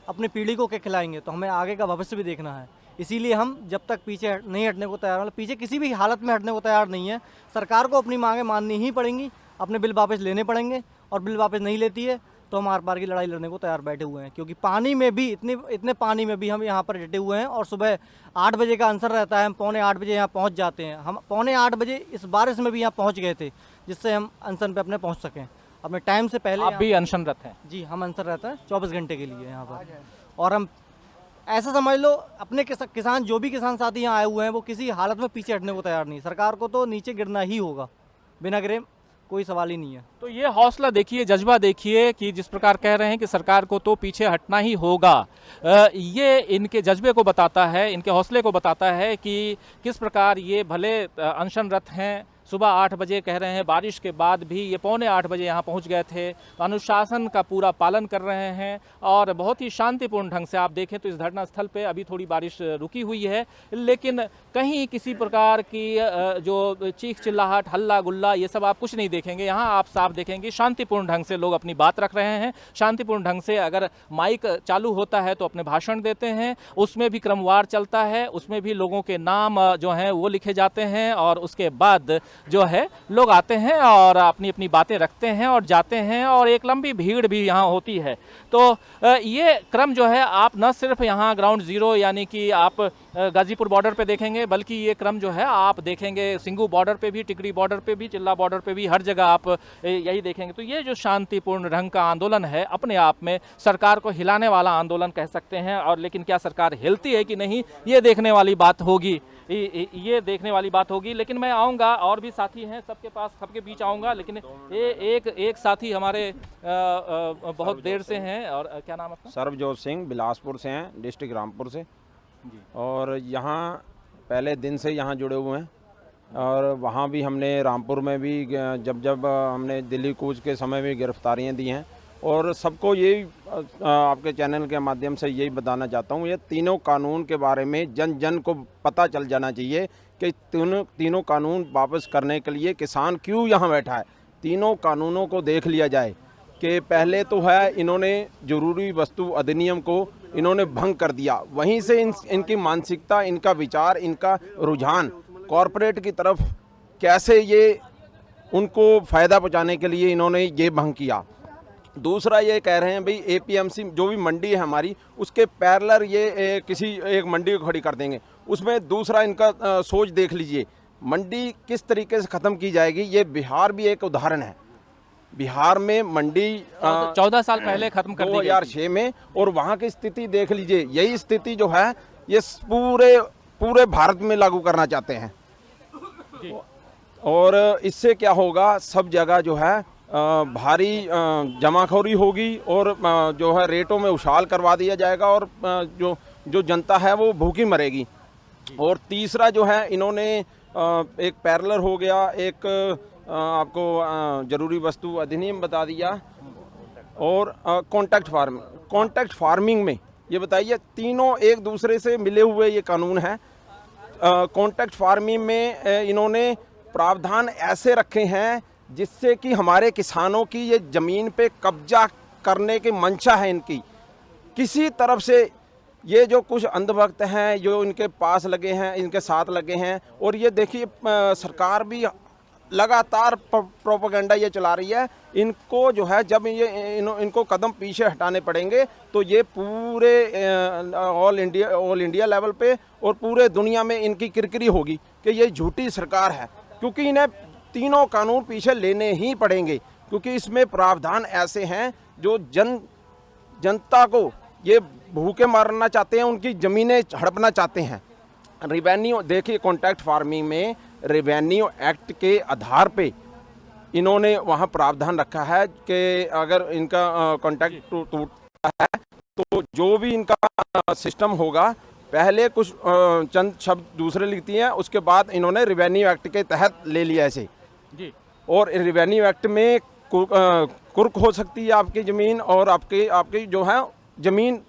अपनी पीढ़ी को क्या खिलाएंगे, तो हमें आगे का भविष्य भी देखना है। इसीलिए हम जब तक पीछे नहीं हटने को तैयार, मतलब पीछे किसी भी हालत में हटने को तैयार नहीं है। सरकार को अपनी मांगें माननी ही पड़ेंगी, अपने बिल वापस लेने पड़ेंगे, और बिल वापस नहीं लेती है तो हम आर पार की लड़ाई लड़ने को तैयार बैठे हुए हैं। क्योंकि पानी में भी, इतने पानी में भी हम यहाँ पर डटे हुए हैं। और सुबह 8 बजे का आंसर रहता है, हम 7:45 बजे यहाँ पहुँच जाते हैं। हम 7:45 बजे इस बारिश में भी यहाँ पहुँच गए थे, जिससे हम अनशन पे अपने पहुँच सकें अपने टाइम से पहले। आप भी अनशनरत हैं? जी, हम अनशन रहता है 24 घंटे के लिए यहाँ पर। और हम ऐसा समझ लो, अपने किसान, जो भी किसान साथी यहाँ आए हुए हैं, वो किसी हालत में पीछे हटने को तैयार नहीं। सरकार को तो नीचे गिरना ही होगा, बिना गिरे कोई सवाल ही नहीं है। तो ये हौसला देखिए, जज्बा देखिए कि जिस प्रकार कह रहे हैं कि सरकार को तो पीछे हटना ही होगा, ये इनके जज्बे को बताता है, इनके हौसले को बताता है कि किस प्रकार ये भले अनशनरत हैं, सुबह 8 बजे कह रहे हैं, बारिश के बाद भी ये 7:45 बजे यहाँ पहुँच गए थे, तो अनुशासन का पूरा पालन कर रहे हैं और बहुत ही शांतिपूर्ण ढंग से। आप देखें तो इस धरना स्थल पे अभी थोड़ी बारिश रुकी हुई है, लेकिन कहीं किसी प्रकार की जो चीख चिल्लाहट, हल्ला गुल्ला, ये सब आप कुछ नहीं देखेंगे। यहाँ आप साफ देखेंगे शांतिपूर्ण ढंग से लोग अपनी बात रख रहे हैं, शांतिपूर्ण ढंग से। अगर माइक चालू होता है तो अपने भाषण देते हैं, उसमें भी क्रमवार चलता है, उसमें भी लोगों के नाम जो हैं वो लिखे जाते हैं और उसके बाद जो है लोग आते हैं और अपनी अपनी बातें रखते हैं और जाते हैं, और एक लंबी भीड़ भी यहाँ होती है। तो ये क्रम जो है आप न सिर्फ यहाँ ग्राउंड ज़ीरो यानी कि आप गाज़ीपुर बॉर्डर पे देखेंगे, बल्कि ये क्रम जो है आप देखेंगे सिंघू बॉर्डर पे भी, टिकरी बॉर्डर पे भी, चिल्ला बॉर्डर पे भी, हर जगह आप यही देखेंगे। तो ये जो शांतिपूर्ण ढंग का आंदोलन है अपने आप में सरकार को हिलाने वाला आंदोलन कह सकते हैं। और लेकिन क्या सरकार हिलती है कि नहीं, ये देखने वाली बात होगी, ये देखने वाली बात होगी। लेकिन मैं आऊँगा, और भी साथी हैं, सबके पास सबके बीच आऊँगा, लेकिन एक साथी हमारे बहुत देर से हैं। और क्या नाम आपका? सर्वजोत सिंह, बिलासपुर से हैं, डिस्ट्रिक्ट रामपुर से। और यहाँ पहले दिन से यहाँ जुड़े हुए हैं, और वहाँ भी हमने रामपुर में भी जब हमने दिल्ली कूच के समय में गिरफ्तारियाँ दी हैं। और सबको यही आपके चैनल के माध्यम से यही बताना चाहता हूँ, ये तीनों कानून के बारे में जन जन को पता चल जाना चाहिए कि तीनों कानून वापस करने के लिए किसान क्यों यहाँ बैठा है। तीनों कानूनों को देख लिया जाए कि पहले तो है इन्होंने ज़रूरी वस्तु अधिनियम को इन्होंने भंग कर दिया, वहीं से इनकी मानसिकता, इनका विचार, इनका रुझान कॉरपोरेट की तरफ कैसे ये उनको फ़ायदा पहुँचाने के लिए इन्होंने ये भंग किया। दूसरा ये कह रहे हैं भाई एपीएमसी जो भी मंडी है हमारी, उसके पैरेलल ये किसी एक मंडी को खड़ी कर देंगे। उसमें दूसरा इनका सोच देख लीजिए, मंडी किस तरीके से ख़त्म की जाएगी। ये बिहार भी एक उदाहरण है। बिहार में मंडी 14 साल पहले खत्म कर दी गई थी 2006 में, और वहाँ की स्थिति देख लीजिए। यही स्थिति जो है ये पूरे भारत में लागू करना चाहते हैं। और इससे क्या होगा, सब जगह जो है भारी जमाखोरी होगी, और जो है रेटों में उछाल करवा दिया जाएगा, और जो जनता है वो भूखी मरेगी। और तीसरा जो है इन्होंने एक पैरेलल हो गया, एक आपको ज़रूरी वस्तु अधिनियम बता दिया, और कॉन्ट्रैक्ट फार्मिंग में ये बताइए, तीनों एक दूसरे से मिले हुए ये कानून हैं। कॉन्ट्रैक्ट फार्मिंग में इन्होंने प्रावधान ऐसे रखे हैं जिससे कि हमारे किसानों की ये ज़मीन पे कब्जा करने की मंशा है इनकी। किसी तरफ से ये जो कुछ अंधभक्त हैं जो इनके पास लगे हैं, इनके साथ लगे हैं, और ये देखिए सरकार भी लगातार प्रोपेगेंडा ये चला रही है। इनको जो है जब इनको कदम पीछे हटाने पड़ेंगे तो ये पूरे ऑल इंडिया लेवल पे और पूरे दुनिया में इनकी किरकिरी होगी कि ये झूठी सरकार है, क्योंकि इन्हें तीनों कानून पीछे लेने ही पड़ेंगे, क्योंकि इसमें प्रावधान ऐसे हैं जो जनता को ये भूखे मारना चाहते हैं, उनकी ज़मीनें हड़पना चाहते हैं। रेवेन्यू देखिए, कॉन्ट्रैक्ट फार्मिंग में रेवेन्यू एक्ट के आधार पे इन्होंने वहाँ प्रावधान रखा है कि अगर इनका कॉन्ट्रैक्ट टूटता है तो जो भी इनका सिस्टम होगा, पहले कुछ चंद शब्द दूसरे लिखती हैं, उसके बाद इन्होंने रेवेन्यू एक्ट के तहत ले लिया ऐसे जी। और रेवेन्यू एक्ट में कुर्क हो सकती है आपकी ज़मीन, और आपकी जो है ज़मीन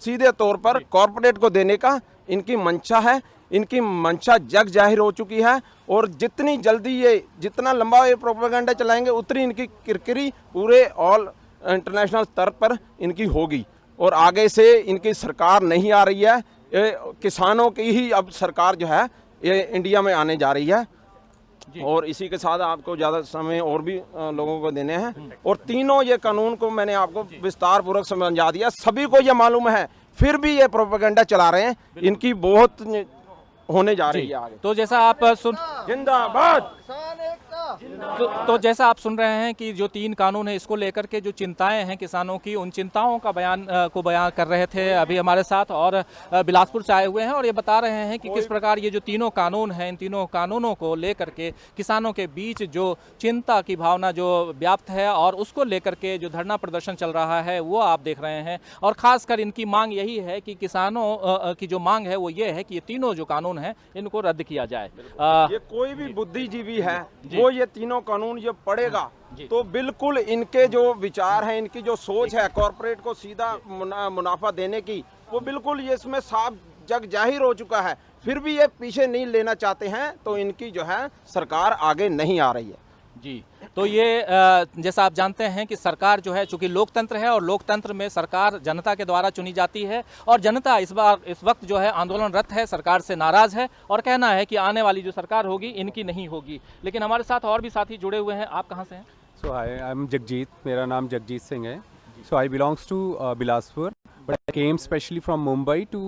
सीधे तौर पर कॉरपोरेट को देने का इनकी मंशा है। इनकी मंशा जग जाहिर हो चुकी है, और जितनी जल्दी जितना लंबा ये प्रोपेगेंडा चलाएंगे उतनी इनकी किरकिरी पूरे ऑल इंटरनेशनल स्तर पर इनकी होगी। और आगे से इनकी सरकार नहीं आ रही है, किसानों की ही अब सरकार जो है ये इंडिया में आने जा रही है। और इसी के साथ आपको ज़्यादा समय और भी लोगों को देने हैं, और तीनों ये कानून को मैंने आपको विस्तार पूर्वक समझा दिया। सभी को ये मालूम है, फिर भी ये प्रोपेगेंडा चला रहे हैं। इनकी बहुत होने जा रही है आगे। तो जैसा आप जिंदाबाद तो जैसा आप सुन रहे हैं कि जो 3 कानून है इसको लेकर के जो चिंताएं हैं किसानों की, उन चिंताओं का बयान कर रहे थे अभी हमारे साथ, और बिलासपुर से आए हुए हैं, और ये बता रहे हैं कि किस प्रकार ये जो तीनों कानून हैं, इन तीनों कानूनों को लेकर के किसानों के बीच जो चिंता की भावना जो व्याप्त है, और उसको लेकर के जो धरना प्रदर्शन चल रहा है वो आप देख रहे हैं। और खासकर इनकी मांग यही है कि किसानों की जो मांग है वो ये है कि ये तीनों जो कानून हैं इनको रद्द किया जाए। ये कोई भी बुद्धिजीवी है वो ये तीनों कानून ये पढ़ेगा तो बिल्कुल इनके जो विचार हैं, इनकी जो सोच है कॉरपोरेट को सीधा मुनाफा देने की, वो बिल्कुल ये इसमें साफ जग जाहिर हो चुका है। फिर भी ये पीछे नहीं लेना चाहते हैं, तो इनकी जो है सरकार आगे नहीं आ रही है जी। तो ये जैसा आप जानते हैं कि सरकार जो है, चूंकि लोकतंत्र है और लोकतंत्र में सरकार जनता के द्वारा चुनी जाती है और जनता इस वक्त जो है आंदोलनरत है, सरकार से नाराज है और कहना है कि आने वाली जो सरकार होगी इनकी नहीं होगी। लेकिन हमारे साथ और भी साथी जुड़े हुए हैं। आप कहाँ से हैं? सो आई एम जगजीत, मेरा नाम जगजीत सिंह है। So I belongs to Bilaspur, but I came specially from Mumbai to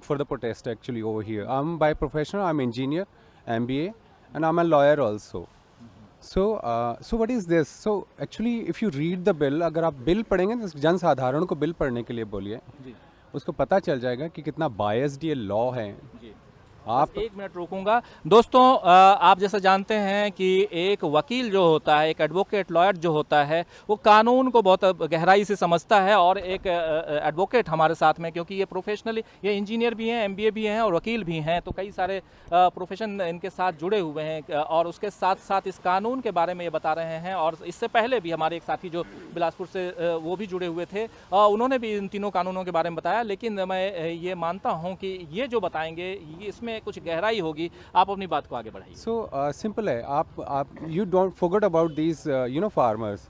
for the protest actually over here. I'm by profession, I'm engineer, MBA, and I'm a lawyer also. So what is this? So actually if you read the bill, अगर आप bill पढ़ेंगे तो जन साधारण को bill पढ़ने के लिए बोलिए, उसको पता चल जाएगा कि कितना बायस्ड ये लॉ है। आप 1 मिनट रोकूंगा। दोस्तों, आप जैसा जानते हैं कि एक वकील जो होता है, एक एडवोकेट लॉयर जो होता है, वो कानून को बहुत गहराई से समझता है और एक एडवोकेट हमारे साथ में, क्योंकि ये प्रोफेशनली ये इंजीनियर भी हैं, MBA भी हैं और वकील भी हैं, तो कई सारे प्रोफेशन इनके साथ जुड़े हुए हैं और उसके साथ साथ इस कानून के बारे में ये बता रहे हैं। और इससे पहले भी हमारे एक साथी जो बिलासपुर से वो भी जुड़े हुए थे, उन्होंने भी इन तीनों कानूनों के बारे में बताया। लेकिन मैं ये मानता हूँ कि ये जो बताएंगे इसमें कुछ गहराई होगी। आप अपनी बात को आगे बढ़ाइए। सो सिंपल है, आप you don't forget about these farmers.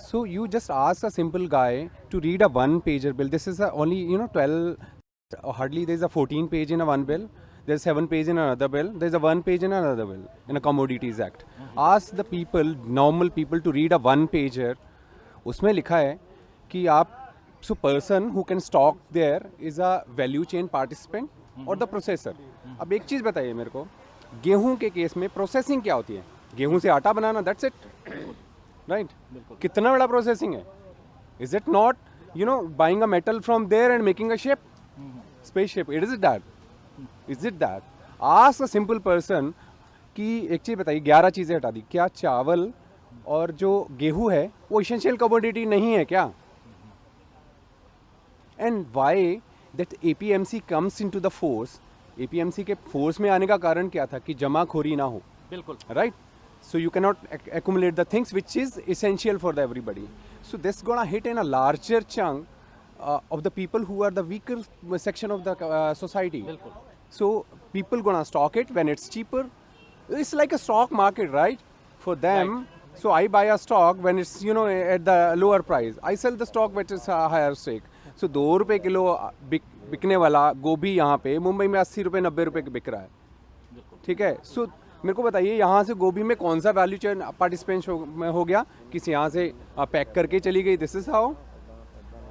So you just ask a simple guy to read a one-pager bill. This is only 12, hardly there is a 14 page in a one bill. There's 7 page in another bill. There's a 1 page in another bill in a Commodities Act. Ask the people, normal people, to read a one-pager. उसमें लिखा है कि आप so person who can stock there is a value chain participant or the processor. अब एक चीज़ बताइए मेरे को, गेहूं के केस में प्रोसेसिंग क्या होती है? गेहूं से आटा बनाना, दैट्स इट, राइट? कितना बड़ा प्रोसेसिंग है? Is it not buying a metal from there and making a ship, spaceship? It is that, is it that? Ask a simple person कि एक चीज़ बताइए, 11 चीज़ें हटा दी, क्या चावल और जो गेहूं है वो इसेंशियल कमोडिटी नहीं है क्या? And why that APMC comes into the force? APMC के फोर्स में आने का कारण क्या था? कि जमाखोरी ना हो, बिल्कुल, right? So you cannot accumulate the things which is essential for the everybody. So this gonna hit in a larger chunk of the people who are the weaker section of the society. So people gonna stock it when it's cheaper. It's like a stock market, right? For them. Right. So I buy a stock when it's at the lower price. I sell the stock which is a higher stake. So 2 रुपए kilo बिकने वाला गोभी यहाँ पे मुंबई में 80 रुपए 90 रुपए बिक रहा है, ठीक है? सो मेरे को बताइए, यहाँ से गोभी में कौन सा वैल्यू चेन पार्टिसिपेशन हो गया? किसी यहाँ से पैक करके चली गई, दिस इज हाउ?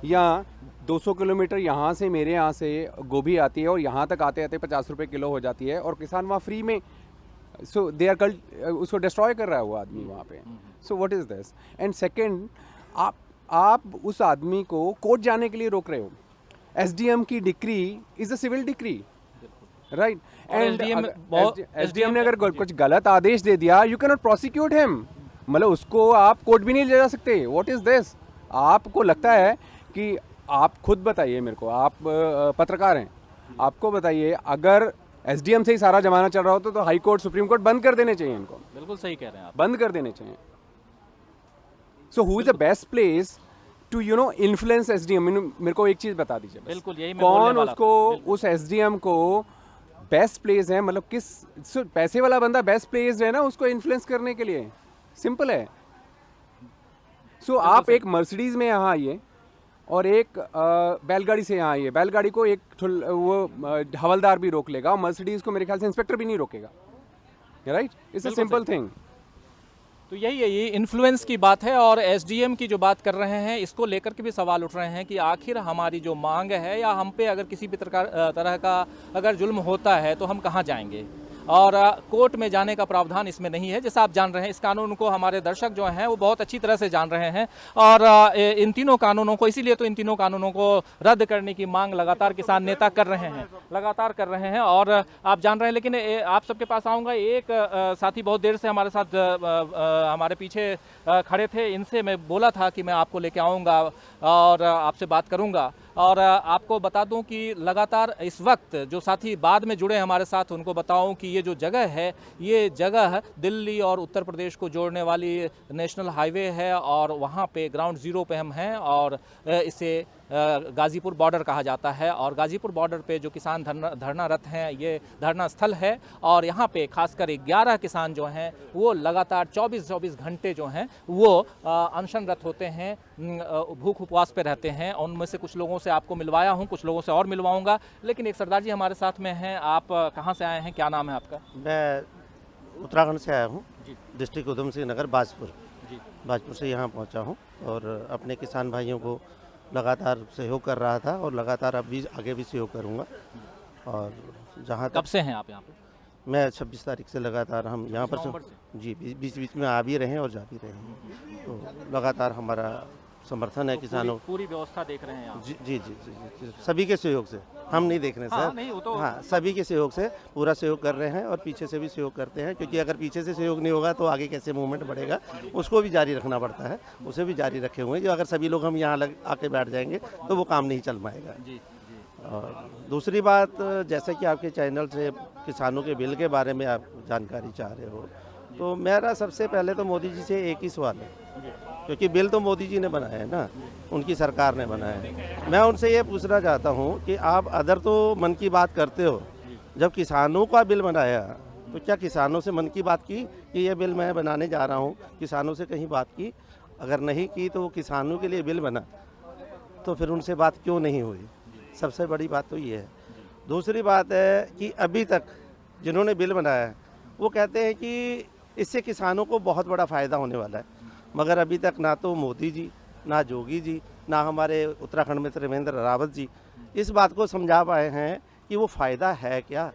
या 200 किलोमीटर यहाँ से, मेरे यहाँ से गोभी आती है और यहाँ तक आते आते 50 रुपए किलो हो जाती है और किसान वहाँ फ्री में, सो दे आर उसको डिस्ट्रॉय कर रहा है वो आदमी वहाँ पे। So what is this? And second, आप उस आदमी को कोर्ट जाने के लिए रोक रहे हो। SDM की decree is a civil decree, right? And SDM ने अगर कुछ गलत आदेश दे दिया, you can not prosecute him, मतलब उसको आप कोर्ट भी नहीं ले जा सकते। What is this? आपको लगता है कि, आप खुद बताइए मेरे को, आप पत्रकार हैं, आपको बताइए, अगर SDM से ही सारा जमाना चल रहा हो तो हाई कोर्ट, सुप्रीम कोर्ट बंद कर देने चाहिए इनको। बिल्कुल सही कह रहे हैं आप, बंद कर देने चाहिए। So who is the best place to influence SDM? मेरे को एक चीज़ बता दीजिए, बिल्कुल यही मैं कौन बोलने वाला उसको, उस SDM को बेस्ट प्लेस है, मतलब किस पैसे वाला बंदा बेस्ट प्लेस है ना उसको इन्फ्लुएंस करने के लिए? सिंपल है। सो आप एक मर्सिडीज में यहाँ आइए और एक बैलगाड़ी से यहाँ आइए, बैलगाड़ी को एक वो हवलदार भी रोक लेगा और मर्सिडीज को मेरे ख्याल से इंस्पेक्टर भी नहीं रोकेगा, right? It's a simple thing. तो यही है, ये इन्फ्लुएंस की बात है। और SDM की जो बात कर रहे हैं, इसको लेकर के भी सवाल उठ रहे हैं कि आखिर हमारी जो मांग है, या हम पे अगर किसी भी तरह का अगर जुल्म होता है तो हम कहाँ जाएंगे? और कोर्ट में जाने का प्रावधान इसमें नहीं है। जैसा आप जान रहे हैं, इस कानून को हमारे दर्शक जो हैं वो बहुत अच्छी तरह से जान रहे हैं और इन तीनों कानूनों को, इसीलिए तो इन तीनों कानूनों को रद्द करने की मांग लगातार किसान नेता कर रहे हैं, लगातार कर रहे हैं। और आप जान रहे हैं, लेकिन आप सबके पास आऊँगा, एक साथी बहुत देर से हमारे साथ हमारे पीछे खड़े थे, इनसे मैं बोला था कि मैं आपको लेके आऊँगा और आपसे बात करूँगा। और आपको बता दूं कि लगातार इस वक्त जो साथी बाद में जुड़े हमारे साथ, उनको बताऊं कि ये जो जगह है, ये जगह दिल्ली और उत्तर प्रदेश को जोड़ने वाली नेशनल हाईवे है और वहाँ पे ग्राउंड ज़ीरो पे हम हैं और इसे गाज़ीपुर बॉर्डर कहा जाता है और गाज़ीपुर बॉर्डर पे जो किसान धरनारत हैं, ये धरना स्थल है और यहाँ पे खासकर 11 किसान जो हैं वो लगातार 24 घंटे जो हैं वो अनशनरत होते हैं, भूख उपवास पे रहते हैं। उनमें से कुछ लोगों से आपको मिलवाया हूँ, कुछ लोगों से और मिलवाऊंगा, लेकिन एक सरदार जी हमारे साथ में हैं। आप कहाँ से आए हैं, क्या नाम है आपका? मैं उत्तराखंड से आया हूँ, डिस्ट्रिक्ट उधम सिंह नगर बाजपुर से यहाँ पहुँचा हूँ और अपने किसान भाइयों को लगातार सहयोग कर रहा था और लगातार अब भी आगे भी सहयोग करूँगा। और जहाँ कब से हैं आप यहाँ पे? मैं 26 तारीख से लगातार हम यहाँ पर जी बीच में आ भी रहे हैं और जा भी रहे हैं, तो लगातार हमारा समर्थन है किसानों। पूरी व्यवस्था देख रहे हैं आप? जी, सभी के सहयोग से, हम नहीं देख रहे सर। नहीं, वो तो हाँ, सभी के सहयोग से पूरा सहयोग कर रहे हैं और पीछे से भी सहयोग करते हैं, क्योंकि अगर पीछे से सहयोग नहीं होगा तो आगे कैसे मूवमेंट बढ़ेगा, उसको भी जारी रखना पड़ता है। उसे भी जारी रखे हुए हैं, जो अगर सभी लोग हम यहाँ आके बैठ जाएंगे तो वो काम नहीं चल पाएगा। और दूसरी बात, जैसे कि आपके चैनल से किसानों के बिल के बारे में आप जानकारी चाह रहे हो, तो मेरा सबसे पहले तो मोदी जी से एक ही सवाल है, क्योंकि बिल तो मोदी जी ने बनाया है ना, उनकी सरकार ने बनाया है। मैं उनसे ये पूछना चाहता हूँ कि आप अदर तो मन की बात करते हो, जब किसानों का बिल बनाया तो क्या किसानों से मन की बात की कि ये बिल मैं बनाने जा रहा हूँ? किसानों से कहीं बात की? अगर नहीं की तो किसानों के लिए बिल बना, तो फिर उनसे बात क्यों नहीं हुई? सबसे बड़ी बात तो ये है। दूसरी बात है कि अभी तक जिन्होंने बिल बनाया है वो कहते हैं कि इससे किसानों को बहुत बड़ा फ़ायदा होने वाला है, मगर अभी तक ना तो मोदी जी, ना जोगी जी, ना हमारे उत्तराखंड में त्रिवेंद्र रावत जी इस बात को समझा पाए हैं कि वो फ़ायदा है क्या।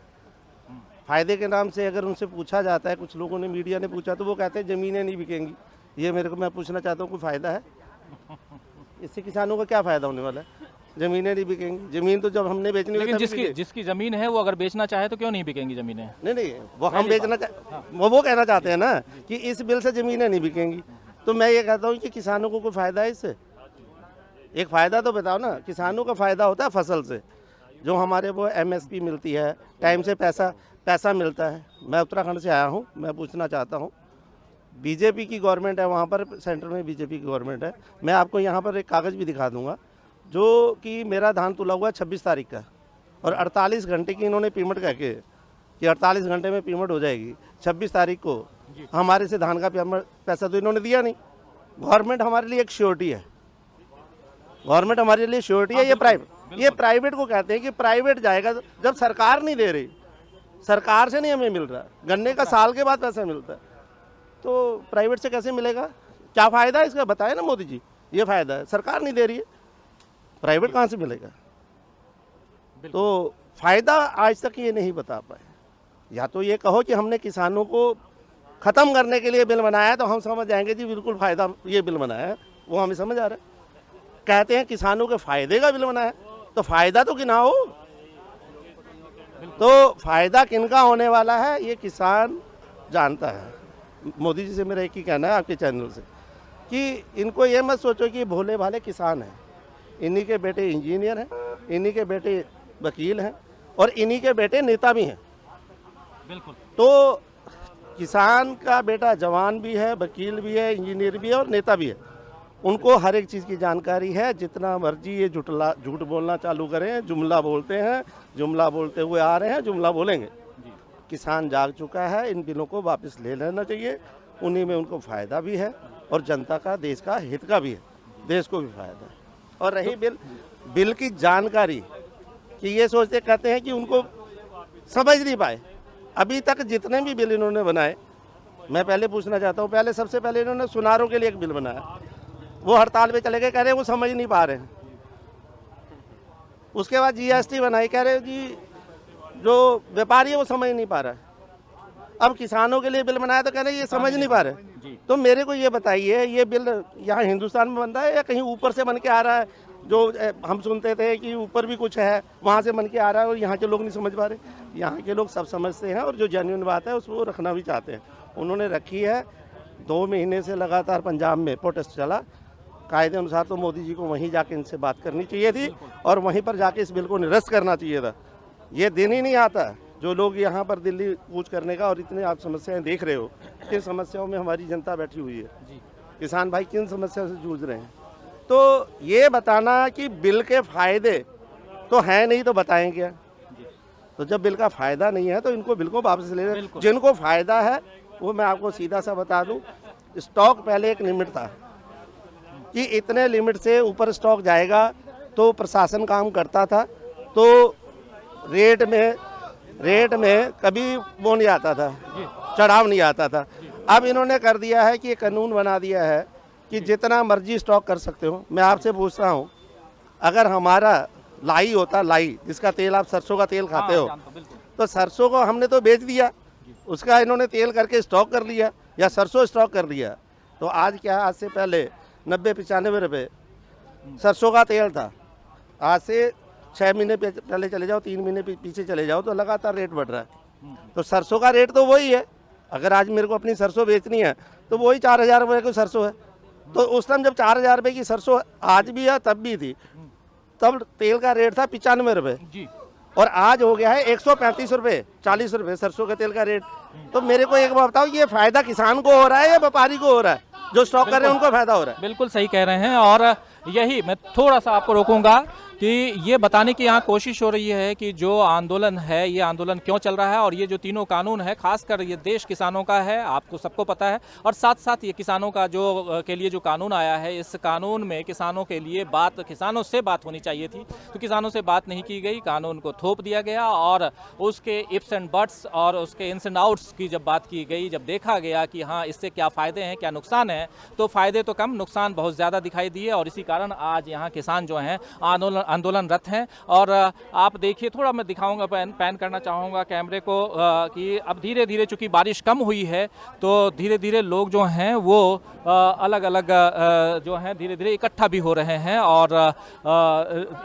फ़ायदे के नाम से अगर उनसे पूछा जाता है, कुछ लोगों ने, मीडिया ने पूछा, तो वो कहते हैं ज़मीनें नहीं बिकेंगी। ये मैं पूछना चाहता हूँ, कोई फ़ायदा है इससे? किसानों का क्या फ़ायदा होने वाला है? ज़मीनें नहीं बिकेंगी। ज़मीन तो जब हमने बेचनी, लेकिन जिसकी ज़मीन है वो अगर बेचना चाहे तो क्यों नहीं बिकेंगी ज़मीनें? नहीं, वो हम बेचना वो कहना चाहते हैं ना कि इस बिल से ज़मीनें नहीं बिकेंगी। तो मैं ये कहता हूँ कि किसानों को कोई फ़ायदा है इससे? एक फ़ायदा तो बताओ ना। किसानों का फ़ायदा होता है फसल से, जो हमारे वो MSP मिलती है, टाइम से पैसा मिलता है। मैं उत्तराखंड से आया हूँ, मैं पूछना चाहता हूँ, बीजेपी की गवर्नमेंट है वहाँ पर, सेंटर में बीजेपी की गवर्नमेंट है। मैं आपको यहाँ पर एक कागज़ भी दिखा दूँगा, जो कि मेरा धान तुला हुआ है 26 तारीख का, और 48 घंटे की इन्होंने पेमेंट कह के कि 48 घंटे में पेमेंट हो जाएगी। 26 तारीख को हमारे से धान का पैसा तो इन्होंने दिया नहीं। गवर्नमेंट हमारे लिए एक श्योरिटी है, गवर्नमेंट हमारे लिए श्योरिटी है। ये प्राइवेट को कहते हैं कि प्राइवेट जाएगा, जब सरकार नहीं दे रही, सरकार से नहीं हमें मिल रहा, गन्ने का साल के बाद पैसा मिलता है, तो प्राइवेट से कैसे मिलेगा? क्या फ़ायदा है इसका? बताए ना मोदी जी, ये फ़ायदा है, सरकार नहीं दे रही है, प्राइवेट कहाँ से मिलेगा? तो फ़ायदा आज तक ये नहीं बता पाए। या तो ये कहो कि हमने किसानों को ख़त्म करने के लिए बिल बनाया है, तो हम समझ जाएंगे जी बिल्कुल फ़ायदा ये बिल बनाया है, वो हमें समझ आ रहा है। कहते हैं किसानों के फ़ायदे का बिल बनाया है, तो फ़ायदा तो गिनाओ। तो फ़ायदा किनका होने वाला है ये किसान जानता है। मोदी जी से मेरा एक ही कहना है आपके चैनल से कि इनको ये मत सोचो कि भोले भाले किसान हैं। इन्हीं के बेटे इंजीनियर हैं, इन्हीं के बेटे वकील हैं और इन्हीं के बेटे नेता भी हैं। बिल्कुल। तो किसान का बेटा जवान भी है, वकील भी है, इंजीनियर भी है और नेता भी है। उनको हर एक चीज़ की जानकारी है। जितना मर्जी ये झूठ बोलना चालू करें, जुमला बोलते हैं, जुमला बोलते हुए आ रहे हैं, जुमला बोलेंगे। किसान जाग चुका है, इन बिलों को वापस ले लेना चाहिए। उन्हीं में उनको फ़ायदा भी है और जनता का, देश का हित का भी है, देश को भी फ़ायदा है। और रही बिल की जानकारी कि ये सोचते कहते हैं कि उनको समझ नहीं पाए। अभी तक जितने भी बिल इन्होंने बनाए, मैं पहले पूछना चाहता हूँ, सबसे पहले इन्होंने सुनारों के लिए एक बिल बनाया, वो हड़ताल पे चले गए, कह रहे वो समझ नहीं पा रहे हैं। उसके बाद GST बनाई, कह रहे जी जो व्यापारी है वो समझ नहीं पा रहा है। अब किसानों के लिए बिल बनाया तो कह रहे ये समझ नहीं पा रहे। तो मेरे को ये बताइए, ये बिल यहाँ हिंदुस्तान में बन रहा है या कहीं ऊपर से बन के आ रहा है? जो हम सुनते थे कि ऊपर भी कुछ है, वहाँ से बन के आ रहा है और यहाँ के लोग नहीं समझ पा रहे। यहाँ के लोग सब समझते हैं और जो जेन्युइन बात है उसको रखना भी चाहते हैं। उन्होंने रखी है। 2 महीने से लगातार पंजाब में प्रोटेस्ट चला। कायदे अनुसार तो मोदी जी को वहीं जाके इनसे बात करनी चाहिए थी और वहीं पर जाके इस बिल को निरस्त करना चाहिए था। ये दिन ही नहीं आता जो लोग यहाँ पर दिल्ली कूच करने का। और इतने आप समस्याएं देख रहे हो, किन समस्याओं में हमारी जनता बैठी हुई है। किसान भाई किन समस्या से जूझ रहे हैं। तो ये बताना कि बिल के फ़ायदे तो हैं नहीं तो बताएं क्या। तो जब बिल का फ़ायदा नहीं है तो इनको बिल को वापस ले लें। जिनको फ़ायदा है वो मैं आपको सीधा सा बता दूं, स्टॉक पहले एक लिमिट था कि इतने लिमिट से ऊपर स्टॉक जाएगा तो प्रशासन काम करता था, तो रेट में कभी वो नहीं आता था, चढ़ाव नहीं आता था। अब इन्होंने कर दिया है कि ये कानून बना दिया है कि जितना मर्जी स्टॉक कर सकते हो। मैं आपसे पूछ रहा हूँ, अगर हमारा लाई होता, लाई जिसका तेल आप सरसों का तेल खाते हो, तो सरसों को हमने तो बेच दिया, उसका इन्होंने तेल करके स्टॉक कर लिया या सरसों स्टॉक कर लिया। तो आज क्या, आज से पहले 90-95 रुपये सरसों का तेल था। आज से 6 महीने पहले चले जाओ, 3 महीने पीछे चले जाओ तो लगातार रेट बढ़ रहा है। तो सरसों का रेट तो वही है। अगर आज मेरे को अपनी सरसों बेचनी है तो वही 4000 रुपये की सरसों है। तो उस टाइम जब 4000 रुपये की सरसों आज भी है तब भी थी, तब तेल का रेट था 95 रुपये और आज हो गया है 135 रुपये, 40 रुपये सरसों के तेल का रेट। तो मेरे को एक बात बताओ, ये फायदा किसान को हो रहा है या व्यापारी को हो रहा है? जो स्टॉक कर रहे हैं उनको फायदा हो रहा है। बिल्कुल सही कह रहे हैं। और यही मैं थोड़ा सा आपको रोकूंगा कि ये बताने की यहाँ कोशिश हो रही है कि जो आंदोलन है, ये आंदोलन क्यों चल रहा है और ये जो तीनों कानून है, खासकर ये देश किसानों का है, आपको सबको पता है। और साथ साथ ये किसानों का के लिए जो कानून आया है, इस कानून में किसानों के लिए किसानों से बात होनी चाहिए थी, तो किसानों से बात नहीं की गई, कानून को थोप दिया गया और उसके इफ्स एंड बट्स और उसके इन्स एंड आउट्स की जब बात की गई, जब देखा गया कि हाँ इससे क्या फ़ायदे हैं, क्या नुकसान है, तो फ़ायदे तो कम, नुकसान बहुत ज़्यादा दिखाई दिए। और इसी कारण आज यहाँ किसान जो हैं आंदोलनरत हैं। और आप देखिए, थोड़ा मैं दिखाऊंगा, पैन करना चाहूँगा कैमरे को कि अब धीरे धीरे चूँकि बारिश कम हुई है तो धीरे धीरे लोग जो हैं वो अलग अलग जो हैं धीरे धीरे इकट्ठा भी हो रहे हैं और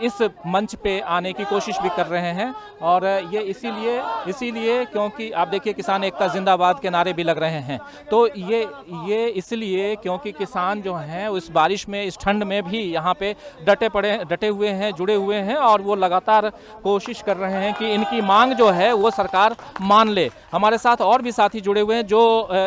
इस मंच पे आने की कोशिश भी कर रहे हैं। और ये इसीलिए क्योंकि आप देखिए किसान एकता जिंदाबाद के नारे भी लग रहे हैं। तो ये इसलिए क्योंकि किसान जो हैं उस बारिश में, इस ठंड में भी यहाँ पे डटे हुए हैं, जुड़े हुए हैं और वो लगातार कोशिश कर रहे हैं कि इनकी मांग जो है वो सरकार मान ले। हमारे साथ और भी साथी जुड़े हुए हैं जो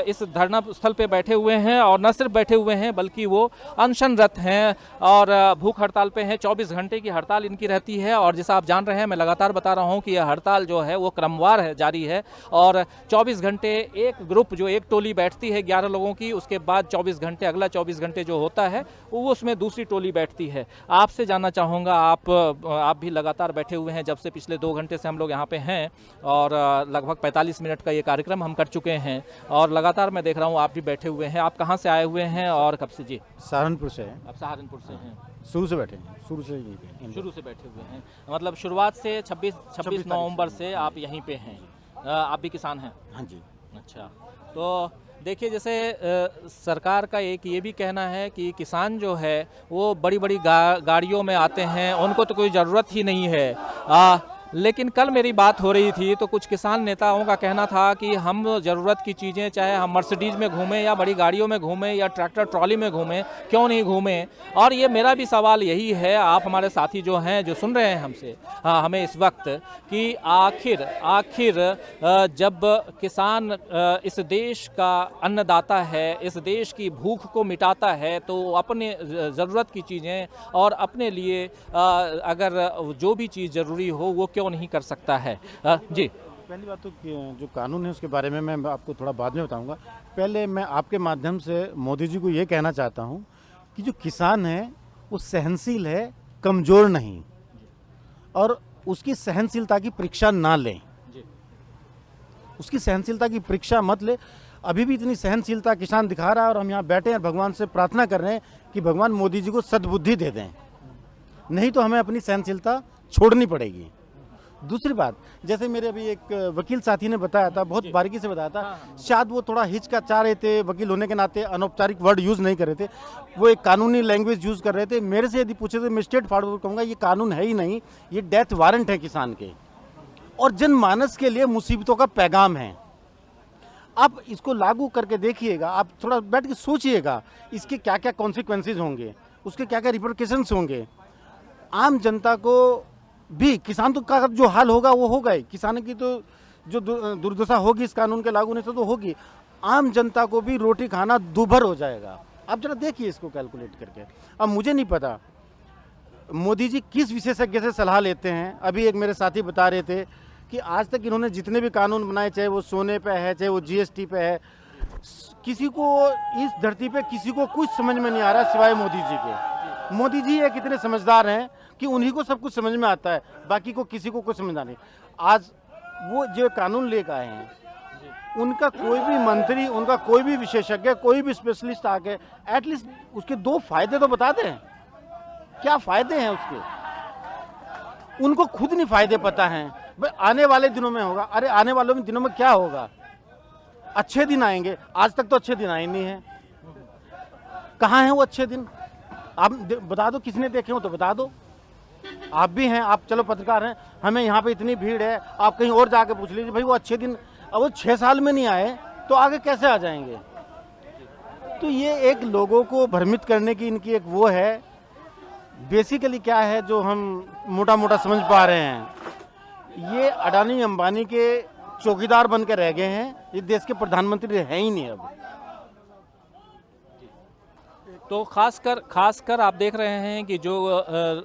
इस धरना स्थल पे बैठे हुए हैं और न सिर्फ बैठे हुए हैं बल्कि वो अनशनरत हैं और भूख हड़ताल पे हैं। 24 घंटे की हड़ताल इनकी रहती है और जैसा आप जान रहे हैं, मैं लगातार बता रहा हूँ कि यह हड़ताल जो है वो क्रमवार है, जारी है। और 24 घंटे एक ग्रुप, जो एक टोली बैठती है 11 लोगों की, उसके बाद 24 घंटे, अगला 24 घंटे जो होता है वो उसमें दूसरी टोली बैठती है। आपसे जानना चाहूँगा, आप भी लगातार बैठे हुए हैं, जब से पिछले 2 घंटे से हम लोग यहाँ पे हैं और लगभग 45 मिनट का ये कार्यक्रम हम कर चुके हैं और लगातार मैं देख रहा हूँ आप भी बैठे हुए हैं। आप कहाँ से आए हुए हैं और कब से? जी, सहारनपुर से हैं। आप सहारनपुर से हैं? शुरू से बैठे हैं, शुरू से बैठे हुए हैं, मतलब शुरुआत से 26 नवंबर से आप यहीं पे हैं। आप भी किसान हैं? हाँ जी। अच्छा, तो देखिए जैसे सरकार का एक ये भी कहना है कि किसान जो है वो बड़ी बड़ी गाड़ियों में आते हैं, उनको तो कोई ज़रूरत ही नहीं है। लेकिन कल मेरी बात हो रही थी तो कुछ किसान नेताओं का कहना था कि हम ज़रूरत की चीज़ें, चाहे हम मर्सिडीज़ में घूमें या बड़ी गाड़ियों में घूमें या ट्रैक्टर ट्रॉली में घूमें, क्यों नहीं घूमें। और ये मेरा भी सवाल यही है, आप हमारे साथी जो हैं, जो सुन रहे हैं हमसे, हमें इस वक्त, कि आखिर जब किसान इस देश का अन्नदाता है, इस देश की भूख को मिटाता है, तो अपने ज़रूरत की चीज़ें और अपने लिए अगर जो भी चीज़ ज़रूरी हो वो क्यों नहीं कर सकता है। जी, पहली बात तो जो कानून है उसके बारे में मैं आपको थोड़ा बाद में बताऊंगा। पहले मैं आपके माध्यम से मोदी जी को ये कहना चाहता हूं कि जो किसान है वो सहनशील है, कमज़ोर नहीं, और उसकी सहनशीलता की परीक्षा ना लें। उसकी सहनशीलता की परीक्षा मत ले। अभी भी इतनी सहनशीलता किसान दिखा रहा है और हम यहाँ बैठे हैं, भगवान से प्रार्थना कर रहे हैं कि भगवान मोदी जी को सद्बुद्धि दे दें, नहीं तो हमें अपनी सहनशीलता छोड़नी पड़ेगी। दूसरी बात, जैसे मेरे अभी एक वकील साथी ने बताया था, बहुत बारीकी से बताया था, शायद वो थोड़ा हिचकिचा रहे थे, वकील होने के नाते अनौपचारिक वर्ड यूज़ नहीं कर रहे थे, वो एक कानूनी लैंग्वेज यूज़ कर रहे थे। मेरे से यदि पूछे तो मैं स्ट्रेट फॉरवर्ड कहूँगा, ये कानून है ही नहीं, ये डेथ वारंट है किसान के और जनमानस के लिए मुसीबतों का पैगाम है। आप इसको लागू करके देखिएगा, आप थोड़ा बैठ के सोचिएगा इसके क्या क्या कॉन्सिक्वेंसेज होंगे, उसके क्या क्या रिपरकशंस होंगे। आम जनता को भी, किसान तो का जो हाल होगा वो होगा ही, किसानों की तो जो दुर्दशा होगी इस कानून के लागू होने से तो होगी, आम जनता को भी रोटी खाना दूभर हो जाएगा आप जरा देखिए इसको कैलकुलेट करके। अब मुझे नहीं पता मोदी जी किस विशेषज्ञ से सलाह लेते हैं। अभी एक मेरे साथी बता रहे थे कि आज तक इन्होंने जितने भी कानून बनाए, चाहे वो सोने पे है, चाहे वो जीएसटी पे है, किसी को इस धरती पे किसी को कुछ समझ में नहीं आ रहा सिवाय मोदी जी के। मोदी जी एक इतने समझदार हैं कि उन्हीं को सब कुछ समझ में आता है, बाकी को किसी को कुछ समझना नहीं। आज वो जो कानून लेकर आए हैं, उनका कोई भी मंत्री, उनका कोई भी विशेषज्ञ, कोई भी स्पेशलिस्ट आके एटलीस्ट उसके 2 फायदे तो बता दें। क्या फायदे हैं उसके? उनको खुद नहीं फायदे पता हैं। भाई आने वाले दिनों में होगा, अरे आने वाले दिनों में क्या होगा? अच्छे दिन आएंगे। आज तक तो अच्छे दिन आए नहीं हैं। कहाँ हैं वो अच्छे दिन? आप बता दो, किसने देखे हो तो बता दो। आप भी हैं, आप चलो पत्रकार हैं, हमें यहाँ पे इतनी भीड़ है, आप कहीं और जाके पूछ लीजिए भाई वो अच्छे दिन, अब वो 6 साल में नहीं आए तो आगे कैसे आ जाएंगे? तो ये एक लोगों को भ्रमित करने की इनकी एक वो है। बेसिकली क्या है जो हम मोटा मोटा समझ पा रहे हैं, ये अडानी अंबानी के चौकीदार बन के रह गए हैं। ये देश के प्रधानमंत्री हैं ही नहीं अब। तो खासकर आप देख रहे हैं कि जो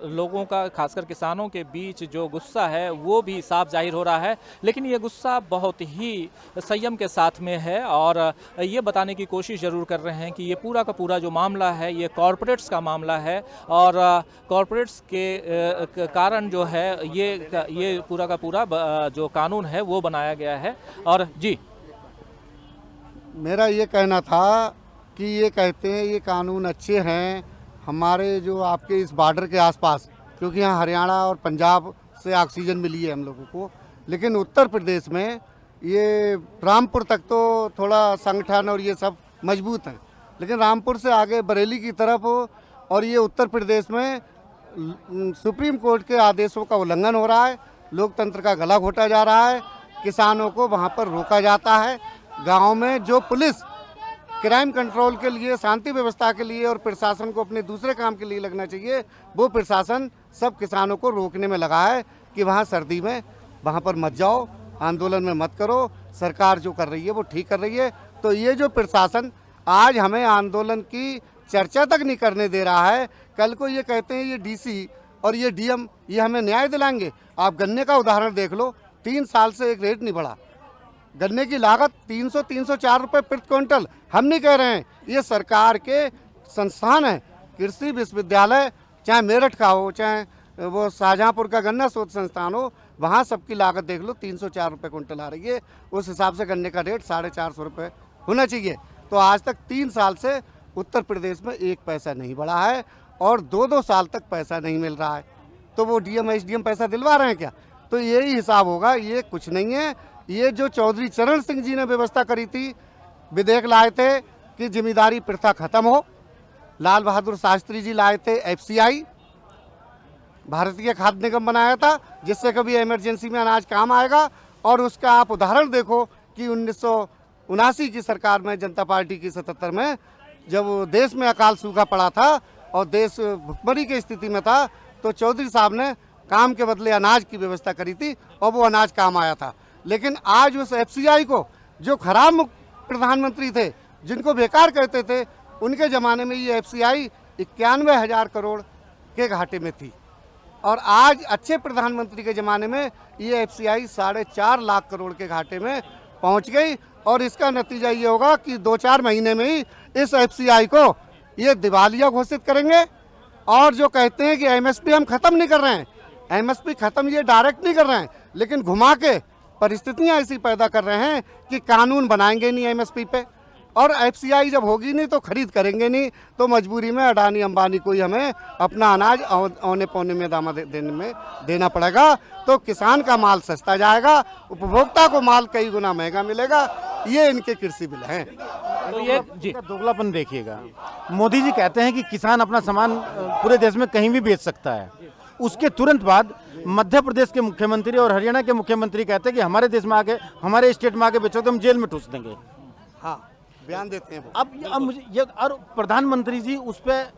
लोगों का, खासकर किसानों के बीच जो गुस्सा है वो भी साफ जाहिर हो रहा है, लेकिन ये गुस्सा बहुत ही संयम के साथ में है और ये बताने की कोशिश ज़रूर कर रहे हैं कि ये पूरा का पूरा जो मामला है ये कॉरपोरेट्स का मामला है और कॉरपोरेट्स के कारण जो है ये पूरा का पूरा जो कानून है वो बनाया गया है। और जी, मेरा ये कहना था कि ये कहते हैं ये कानून अच्छे हैं हमारे जो आपके इस बॉर्डर के आसपास, क्योंकि यहाँ हरियाणा और पंजाब से ऑक्सीजन मिली है हम लोगों को, लेकिन उत्तर प्रदेश में ये रामपुर तक तो थोड़ा संगठन और ये सब मजबूत है, लेकिन रामपुर से आगे बरेली की तरफ और ये उत्तर प्रदेश में सुप्रीम कोर्ट के आदेशों का उल्लंघन हो रहा है, लोकतंत्र का गला घोटा जा रहा है, किसानों को वहाँ पर रोका जाता है। गाँव में जो पुलिस क्राइम कंट्रोल के लिए, शांति व्यवस्था के लिए और प्रशासन को अपने दूसरे काम के लिए लगना चाहिए, वो प्रशासन सब किसानों को रोकने में लगा है कि वहाँ सर्दी में वहाँ पर मत जाओ, आंदोलन में मत करो, सरकार जो कर रही है वो ठीक कर रही है। तो ये जो प्रशासन आज हमें आंदोलन की चर्चा तक नहीं करने दे रहा है, कल को ये कहते हैं ये डीसी और ये डीएम ये हमें न्याय दिलाएंगे। आप गन्ने का उदाहरण देख लो, 3 साल से एक रेट नहीं बढ़ा। गन्ने की लागत 300-304 रुपये प्रति क्विंटल। हम नहीं कह रहे हैं, ये सरकार के संस्थान है, कृषि विश्वविद्यालय, चाहे मेरठ का हो, चाहे वो शाहजहाँपुर का गन्ना शोध संस्थान हो, वहाँ सबकी लागत देख लो 304 रुपये क्विंटल आ रही है। उस हिसाब से गन्ने का रेट 450 रुपये होना चाहिए। तो आज तक 3 साल से उत्तर प्रदेश में 1 पैसा नहीं बढ़ा है और 2-2 साल तक पैसा नहीं मिल रहा है। तो वो डीएम एसडीएम पैसा दिलवा रहे हैं क्या? तो यही हिसाब होगा। ये कुछ नहीं है। ये जो चौधरी चरण सिंह जी ने व्यवस्था करी थी, विधेयक लाए थे कि जिम्मेदारी प्रथा खत्म हो, लाल बहादुर शास्त्री जी लाए थे एफसीआई, भारतीय खाद्य निगम बनाया था, जिससे कभी इमरजेंसी में अनाज काम आएगा। और उसका आप उदाहरण देखो कि 1979 की सरकार में, जनता पार्टी की 77 में, जब देश में अकाल सूखा पड़ा था और देश भुखमरी की स्थिति में था, तो चौधरी साहब ने काम के बदले अनाज की व्यवस्था करी थी और वो अनाज काम आया था। लेकिन आज उस एफसीआई को, जो खराब प्रधानमंत्री थे, जिनको बेकार कहते थे, उनके ज़माने में ये एफसीआई 91,000 करोड़ के घाटे में थी और आज अच्छे प्रधानमंत्री के ज़माने में ये एफसीआई 4.5 लाख करोड़ के घाटे में पहुंच गई। और इसका नतीजा ये होगा कि 2-4 महीने में ही इस एफसीआई को ये दिवालिया घोषित करेंगे। और जो कहते हैं कि एमएसपी हम ख़त्म नहीं कर रहे हैं, एमएसपी ख़त्म ये डायरेक्ट नहीं कर रहे हैं, लेकिन घुमा के परिस्थितियां ऐसी पैदा कर रहे हैं कि कानून बनाएंगे नहीं एमएसपी पे, और एफसीआई जब होगी नहीं तो खरीद करेंगे नहीं, तो मजबूरी में अडानी अंबानी को ही हमें अपना अनाज औने पौने में दाम देना पड़ेगा। तो किसान का माल सस्ता जाएगा, उपभोक्ता को माल कई गुना महंगा मिलेगा। ये इनके कृषि बिल हैं। तो ये जी दोगलापन देखिएगा। मोदी जी कहते हैं कि किसान अपना सामान पूरे देश में कहीं भी बेच सकता है, उसके तुरंत बाद मध्य प्रदेश के मुख्यमंत्री और हरियाणा के मुख्यमंत्री कहते हैं कि हमारे देश में आके, हमारे स्टेट में आके बेचो तो हम जेल में ठूस देंगे। हाँ, बयान देते हैं वो। अब मुझे ये, और प्रधानमंत्री जी उस पर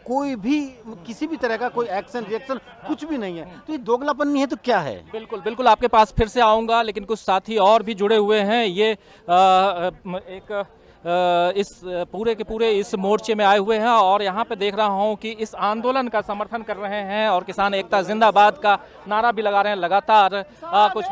कोई भी किसी भी तरह का कोई एक्शन रिएक्शन कुछ भी नहीं है। तो ये दोगलापन नहीं है तो क्या है? बिल्कुल बिल्कुल आपके पास फिर से आऊँगा, लेकिन कुछ साथी और भी जुड़े हुए हैं। ये एक इस पूरे के पूरे इस मोर्चे में आए हुए हैं और यहाँ पे देख रहा हूँ कि इस आंदोलन का समर्थन कर रहे हैं और किसान एकता जिंदाबाद का नारा भी लगा रहे हैं लगातार। कुछ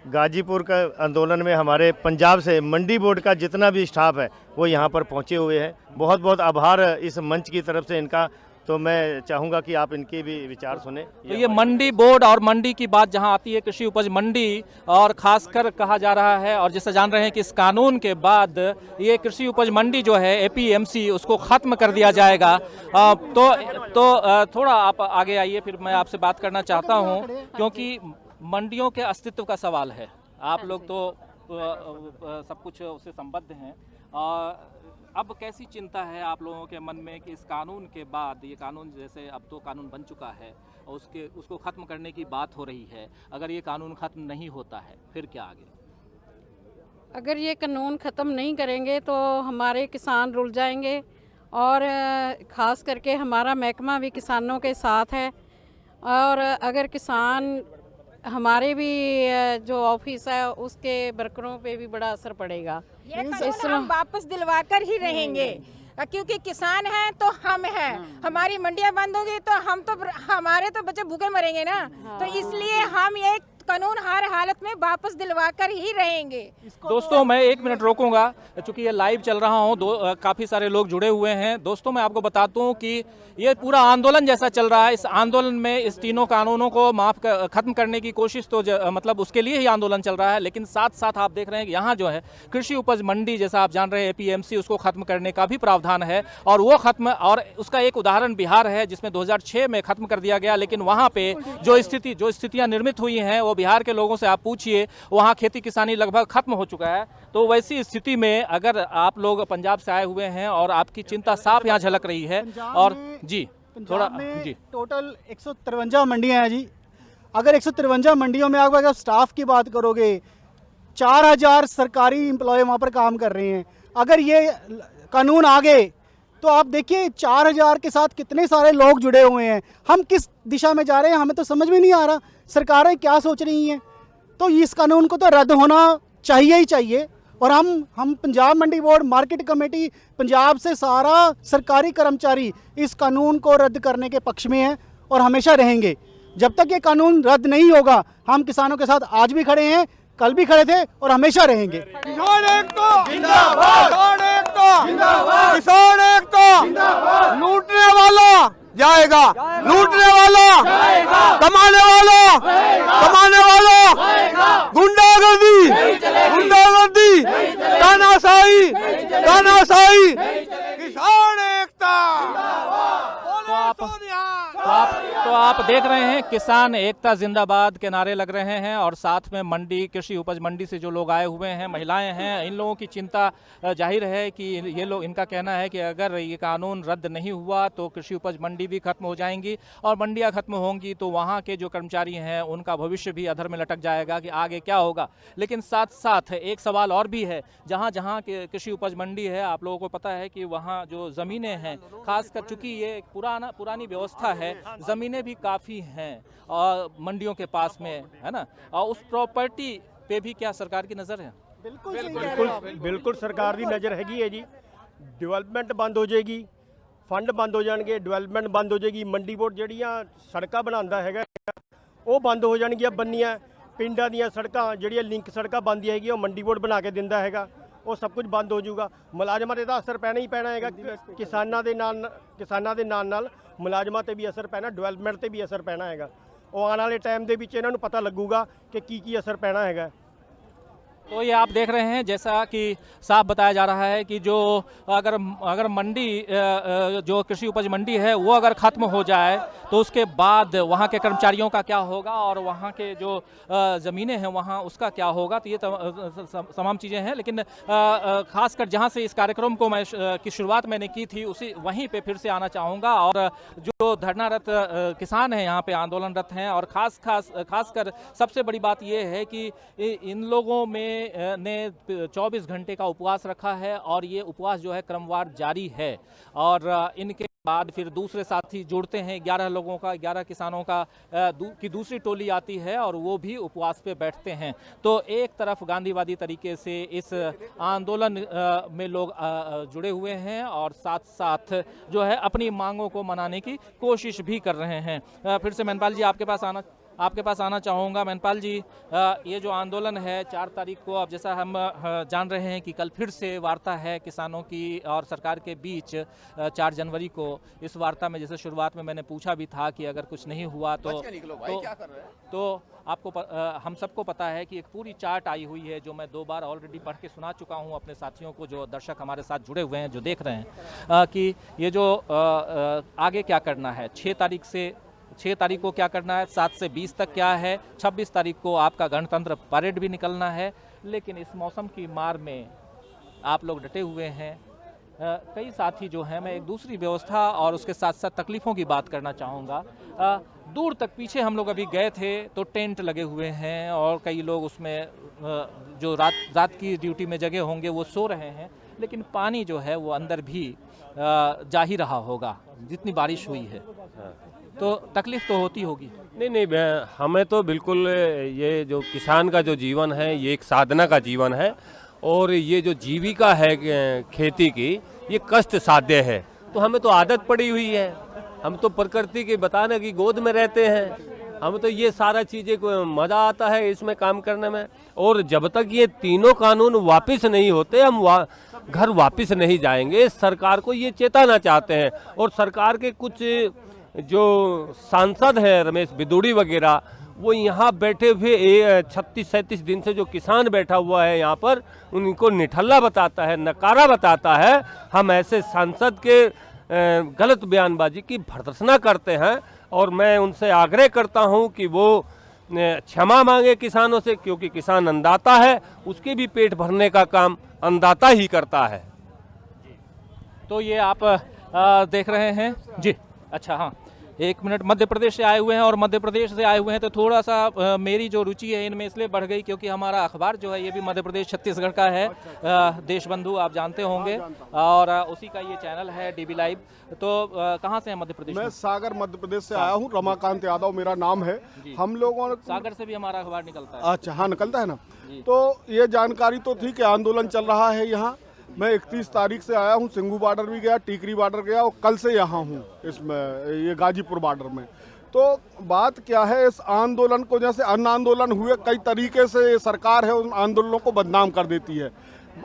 गाजीपुर का आंदोलन में हमारे पंजाब से मंडी बोर्ड का जितना भी स्टाफ है वो यहाँ पर पहुँचे हुए हैं। बहुत बहुत आभार इस मंच की तरफ से इनका। तो मैं चाहूँगा कि आप इनके भी विचार सुने। तो ये मंडी बोर्ड और मंडी की बात जहाँ आती है कृषि उपज मंडी और खासकर कहा जा रहा है और जैसे जान रहे हैं कि इस कानून के बाद ये कृषि उपज मंडी जो है एपीएमसी उसको खत्म कर दिया जाएगा। तो थोड़ा आप आगे आइए, फिर मैं आपसे बात करना चाहता हूँ क्योंकि मंडियों के अस्तित्व का सवाल है। आप लोग तो सब कुछ उससे संबद्ध हैं। अब कैसी चिंता है आप लोगों के मन में कि इस कानून के बाद, ये कानून जैसे अब तो कानून बन चुका है और उसको ख़त्म करने की बात हो रही है, अगर ये कानून ख़त्म नहीं होता है फिर क्या आगे? अगर ये कानून ख़त्म नहीं करेंगे तो हमारे किसान रुल जाएंगे और ख़ास करके हमारा महकमा भी किसानों के साथ है। और अगर किसान हमारे भी जो ऑफिस है उसके वर्करों पे भी बड़ा असर पड़ेगा। ये कानून हम वापस दिलवा कर ही रहेंगे क्योंकि किसान हैं तो हम हैं। हमारी मंडियां बंद होगी तो हमारे तो बच्चे भूखे मरेंगे ना। तो इसलिए हम ये कानून हर हालत में वापस दिलवा कर ही रहेंगे। दोस्तों मैं 1 मिनट रोकूंगा क्योंकि ये लाइव चल रहा हूँ, काफ़ी सारे लोग जुड़े हुए हैं। दोस्तों मैं आपको बता दूं कि ये पूरा आंदोलन जैसा चल रहा है, इस आंदोलन में इस तीनों कानूनों को खत्म करने की कोशिश तो मतलब उसके लिए ही आंदोलन चल रहा है, लेकिन साथ साथ आप देख रहे हैं कि यहाँ जो है कृषि उपज मंडी जैसा आप जान रहे हैं एपीएमसी उसको खत्म करने का भी प्रावधान है और वो खत्म, और उसका एक उदाहरण बिहार है जिसमें 2006 में खत्म कर दिया गया। लेकिन वहाँ पे जो स्थितियाँ निर्मित हुई हैं वो बिहार के लोगों से आप पूछिए, वहाँ खेती किसानी लगभग खत्म हो चुका है। तो वैसी स्थिति में अगर आप लोग पंजाब से आए हुए हैं और आपकी चिंता साफ यहाँ झलक रही है और जी थोड़ा जी टोटल 153 मंडियाँ हैं जी। अगर 153 मंडियों में अगर स्टाफ की बात करोगे 4000 सरकारी एम्प्लॉय वहाँ पर काम कर रहे हैं। अगर ये कानून आ गए तो आप देखिए 4000 के साथ कितने सारे लोग जुड़े हुए हैं। हम किस दिशा में जा रहे हैं हमें तो समझ में नहीं आ रहा, सरकारें क्या सोच रही हैं। तो इस कानून को तो रद्द होना चाहिए ही चाहिए। और हम पंजाब मंडी बोर्ड मार्केट कमेटी पंजाब से सारा सरकारी कर्मचारी इस कानून को रद्द करने के पक्ष में हैं और हमेशा रहेंगे। जब तक ये कानून रद्द नहीं होगा हम किसानों के साथ आज भी खड़े हैं, कल भी खड़े थे और हमेशा रहेंगे। किसान एकता जिंदाबाद, किसान एकता जिंदाबाद, किसान एकता जिंदाबाद। लूटने वाला जाएगा, लूटने वाला जाएगा, कमाने वाला गुंडागर्दी, तानाशाही, किसान एकता। तो आप देख रहे हैं किसान एकता जिंदाबाद के नारे लग रहे हैं और साथ में मंडी कृषि उपज मंडी से जो लोग आए हुए हैं, महिलाएं हैं, इन लोगों की चिंता जाहिर है कि ये लोग, इनका कहना है कि अगर ये कानून रद्द नहीं हुआ तो कृषि उपज मंडी भी खत्म हो जाएंगी और मंडियां खत्म होंगी तो वहाँ के जो कर्मचारी हैं उनका भविष्य भी अधर में लटक जाएगा कि आगे क्या होगा। लेकिन साथ साथ एक सवाल और भी है, जहाँ जहाँ कृषि उपज मंडी है आप लोगों को पता है कि वहाँ जो ज़मीनें हैं, खासकर चूँकि ये एक पुरानी व्यवस्था है, ज़मीनें भी काफ़ी हैं और मंडियों के पास में है ना, और उस प्रॉपर्टी पे भी क्या सरकार की नज़र है? बिल्कुल सरकार की नज़र हैगी है जी। डिवेलपमेंट बंद हो जाएगी, फंड बंद हो जाएंगे, डिवेलपमेंट बंद हो जाएगी। मंडी बोर्ड ਜਿਹੜੀਆਂ ਸੜਕਾਂ ਬਣਾਉਂਦਾ ਹੈਗਾ ਉਹ ਬੰਦ ਹੋ ਜਾਣਗੀਆਂ ਬੰਨੀਆਂ। ਪਿੰਡਾਂ ਦੀਆਂ ਸੜਕਾਂ ਜਿਹੜੀਆਂ ਲਿੰਕ ਸੜਕਾਂ ਬਣਦੀਆਂ ਹੈਗੀਆਂ ਉਹ ਮੰਡੀ ਬੋਰਡ ਬਣਾ ਕੇ ਦਿੰਦਾ ਹੈਗਾ, ਉਹ ਸਭ ਕੁਝ ਬੰਦ ਹੋ ਜਾਊਗਾ। ਮੁਲਾਜ਼ਮਾਂ ਤੇ ਤਾਂ ਅਸਰ ਪੈਣਾ ਹੀ ਪੈਣਾ ਹੈਗਾ। ਕਿਸਾਨਾਂ ਦੇ ਨਾਲ ਮੁਲਾਜ਼ਮਾਂ ਤੇ ਵੀ ਅਸਰ ਪੈਣਾ, ਡਿਵੈਲਪਮੈਂਟ ਤੇ ਵੀ ਅਸਰ ਪੈਣਾ ਹੈਗਾ। ਉਹ ਆਉਣ ਵਾਲੇ ਟਾਈਮ ਦੇ ਵਿੱਚ ਇਹਨਾਂ ਨੂੰ ਪਤਾ ਲੱਗੂਗਾ ਕਿ ਕੀ ਅਸਰ ਪੈਣਾ ਹੈਗਾ। तो ये आप देख रहे हैं जैसा कि साफ बताया जा रहा है कि जो अगर मंडी जो कृषि उपज मंडी है वो अगर ख़त्म हो जाए तो उसके बाद वहाँ के कर्मचारियों का क्या होगा और वहाँ के जो ज़मीनें हैं वहाँ उसका क्या होगा। तो ये तमाम चीज़ें हैं, लेकिन ख़ासकर जहाँ से इस कार्यक्रम को की शुरुआत मैंने की थी उसी वहीं पे फिर से आना चाहूँगा। और जो धरनारत किसान हैं यहाँ पे आंदोलनरत हैं और खासकर सबसे बड़ी बात ये है कि इन लोगों में ने 24 घंटे का उपवास रखा है और ये उपवास जो है क्रमवार जारी है और इनके बाद फिर दूसरे साथी जुड़ते हैं, 11 लोगों का, 11 किसानों का की दूसरी टोली आती है और वो भी उपवास पे बैठते हैं। तो एक तरफ गांधीवादी तरीके से इस आंदोलन में लोग जुड़े हुए हैं और साथ साथ जो है अपनी मांगों को मनाने की कोशिश भी कर रहे हैं। फिर से महिपाल जी आपके पास आना चाहूँगा। महिपाल जी, ये जो आंदोलन है 4 तारीख को, अब जैसा हम जान रहे हैं कि कल फिर से वार्ता है किसानों की और सरकार के बीच 4 जनवरी को। इस वार्ता में जैसे शुरुआत में मैंने पूछा भी था कि अगर कुछ नहीं हुआ तो आपको हम सबको पता है कि एक पूरी चार्ट आई हुई है जो मैं 2 बार ऑलरेडी पढ़ के सुना चुका हूँ अपने साथियों को, जो दर्शक हमारे साथ जुड़े हुए हैं, जो देख रहे हैं कि ये जो आगे क्या करना है। 6 तारीख को क्या करना है, 7 से 20 तक क्या है, 26 तारीख को आपका गणतंत्र परेड भी निकलना है। लेकिन इस मौसम की मार में आप लोग डटे हुए हैं। कई साथी जो हैं, मैं एक दूसरी व्यवस्था और उसके साथ साथ तकलीफ़ों की बात करना चाहूँगा। दूर तक पीछे हम लोग अभी गए थे तो टेंट लगे हुए हैं और कई लोग उसमें जो रात की ड्यूटी में जगह होंगे वो सो रहे हैं, लेकिन पानी जो है वो अंदर भी जा ही रहा होगा जितनी बारिश हुई है। तो तकलीफ तो होती होगी। नहीं, हमें तो बिल्कुल ये जो किसान का जो जीवन है ये एक साधना का जीवन है और ये जो जीविका है खेती की, ये कष्ट साध्य है। तो हमें तो आदत पड़ी हुई है, हम तो प्रकृति के बताने की गोद में रहते हैं। हम तो ये सारा चीज़ें को मज़ा आता है इसमें काम करने में। और जब तक ये तीनों कानून वापस नहीं होते हम घर वापस नहीं जाएंगे। सरकार को ये चेताना चाहते हैं और सरकार के कुछ जो सांसद हैं रमेश बिदुड़ी वगैरह, वो यहाँ बैठे हुए 36-37 दिन से जो किसान बैठा हुआ है यहाँ पर, उनको निठल्ला बताता है, नकारा बताता है। हम ऐसे सांसद के गलत बयानबाजी की भर्त्सना करते हैं और मैं उनसे आग्रह करता हूँ कि वो क्षमा मांगे किसानों से, क्योंकि किसान अन्नदाता है, उसके भी पेट भरने का काम अन्नदाता ही करता है। तो ये आप देख रहे हैं जी। अच्छा, हाँ, 1 मिनट। मध्य प्रदेश से आए हुए हैं और मध्य प्रदेश से आए हुए हैं तो थोड़ा सा मेरी जो रुचि है इनमें इसलिए बढ़ गई क्योंकि हमारा अखबार जो है ये भी मध्य प्रदेश छत्तीसगढ़ का है, देशबंधु आप जानते होंगे, और उसी का ये चैनल है DB लाइव। तो कहाँ से है मध्य प्रदेश? मैं सागर मध्य प्रदेश से आया हूँ, रमाकांत यादव मेरा नाम है। हम लोगों सागर से भी हमारा अखबार निकलता है। अच्छा, हाँ, निकलता है ना। तो ये जानकारी तो थी कि आंदोलन चल रहा है यहाँ। मैं 31 तारीख से आया हूँ, सिंघू बॉर्डर भी गया, टीकरी बॉर्डर गया और कल से यहाँ हूँ इसमें, ये गाजीपुर बॉर्डर में। तो बात क्या है, इस आंदोलन को जैसे अन्य आंदोलन हुए कई तरीके से सरकार है उन आंदोलनों को बदनाम कर देती है।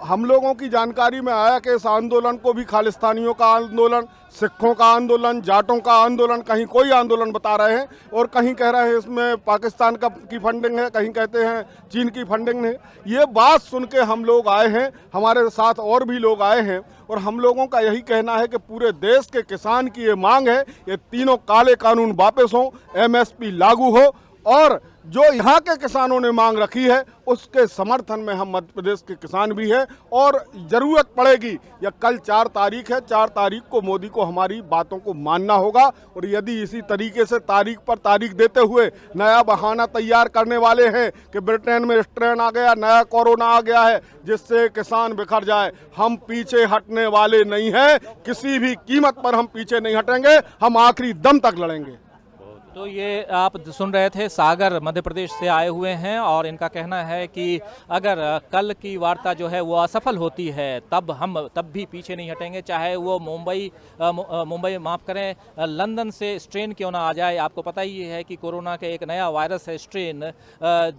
हम लोगों की जानकारी में आया कि इस आंदोलन को भी खालिस्तानियों का आंदोलन, सिखों का आंदोलन, जाटों का आंदोलन, कहीं कोई आंदोलन बता रहे हैं और कहीं कह रहे हैं इसमें पाकिस्तान की फंडिंग है, कहीं कहते हैं चीन की फंडिंग है। ये बात सुन के हम लोग आए हैं, हमारे साथ और भी लोग आए हैं और हम लोगों का यही कहना है कि पूरे देश के किसान की ये मांग है, ये तीनों काले कानून वापस हों, MSP लागू हो और जो यहाँ के किसानों ने मांग रखी है उसके समर्थन में हम मध्य प्रदेश के किसान भी हैं और ज़रूरत पड़ेगी या कल 4 तारीख है, 4 तारीख को मोदी को हमारी बातों को मानना होगा। और यदि इसी तरीके से तारीख पर तारीख देते हुए नया बहाना तैयार करने वाले हैं कि ब्रिटेन में स्ट्रेन आ गया, नया कोरोना आ गया है जिससे किसान बिखर जाए, हम पीछे हटने वाले नहीं हैं। किसी भी कीमत पर हम पीछे नहीं हटेंगे, हम आखिरी दम तक लड़ेंगे। तो ये आप सुन रहे थे, सागर मध्य प्रदेश से आए हुए हैं और इनका कहना है कि अगर कल की वार्ता जो है वो असफल होती है तब भी पीछे नहीं हटेंगे, चाहे वो मुंबई माफ़ करें, लंदन से स्ट्रेन क्यों ना आ जाए। आपको पता ही है कि कोरोना के एक नया वायरस है स्ट्रेन,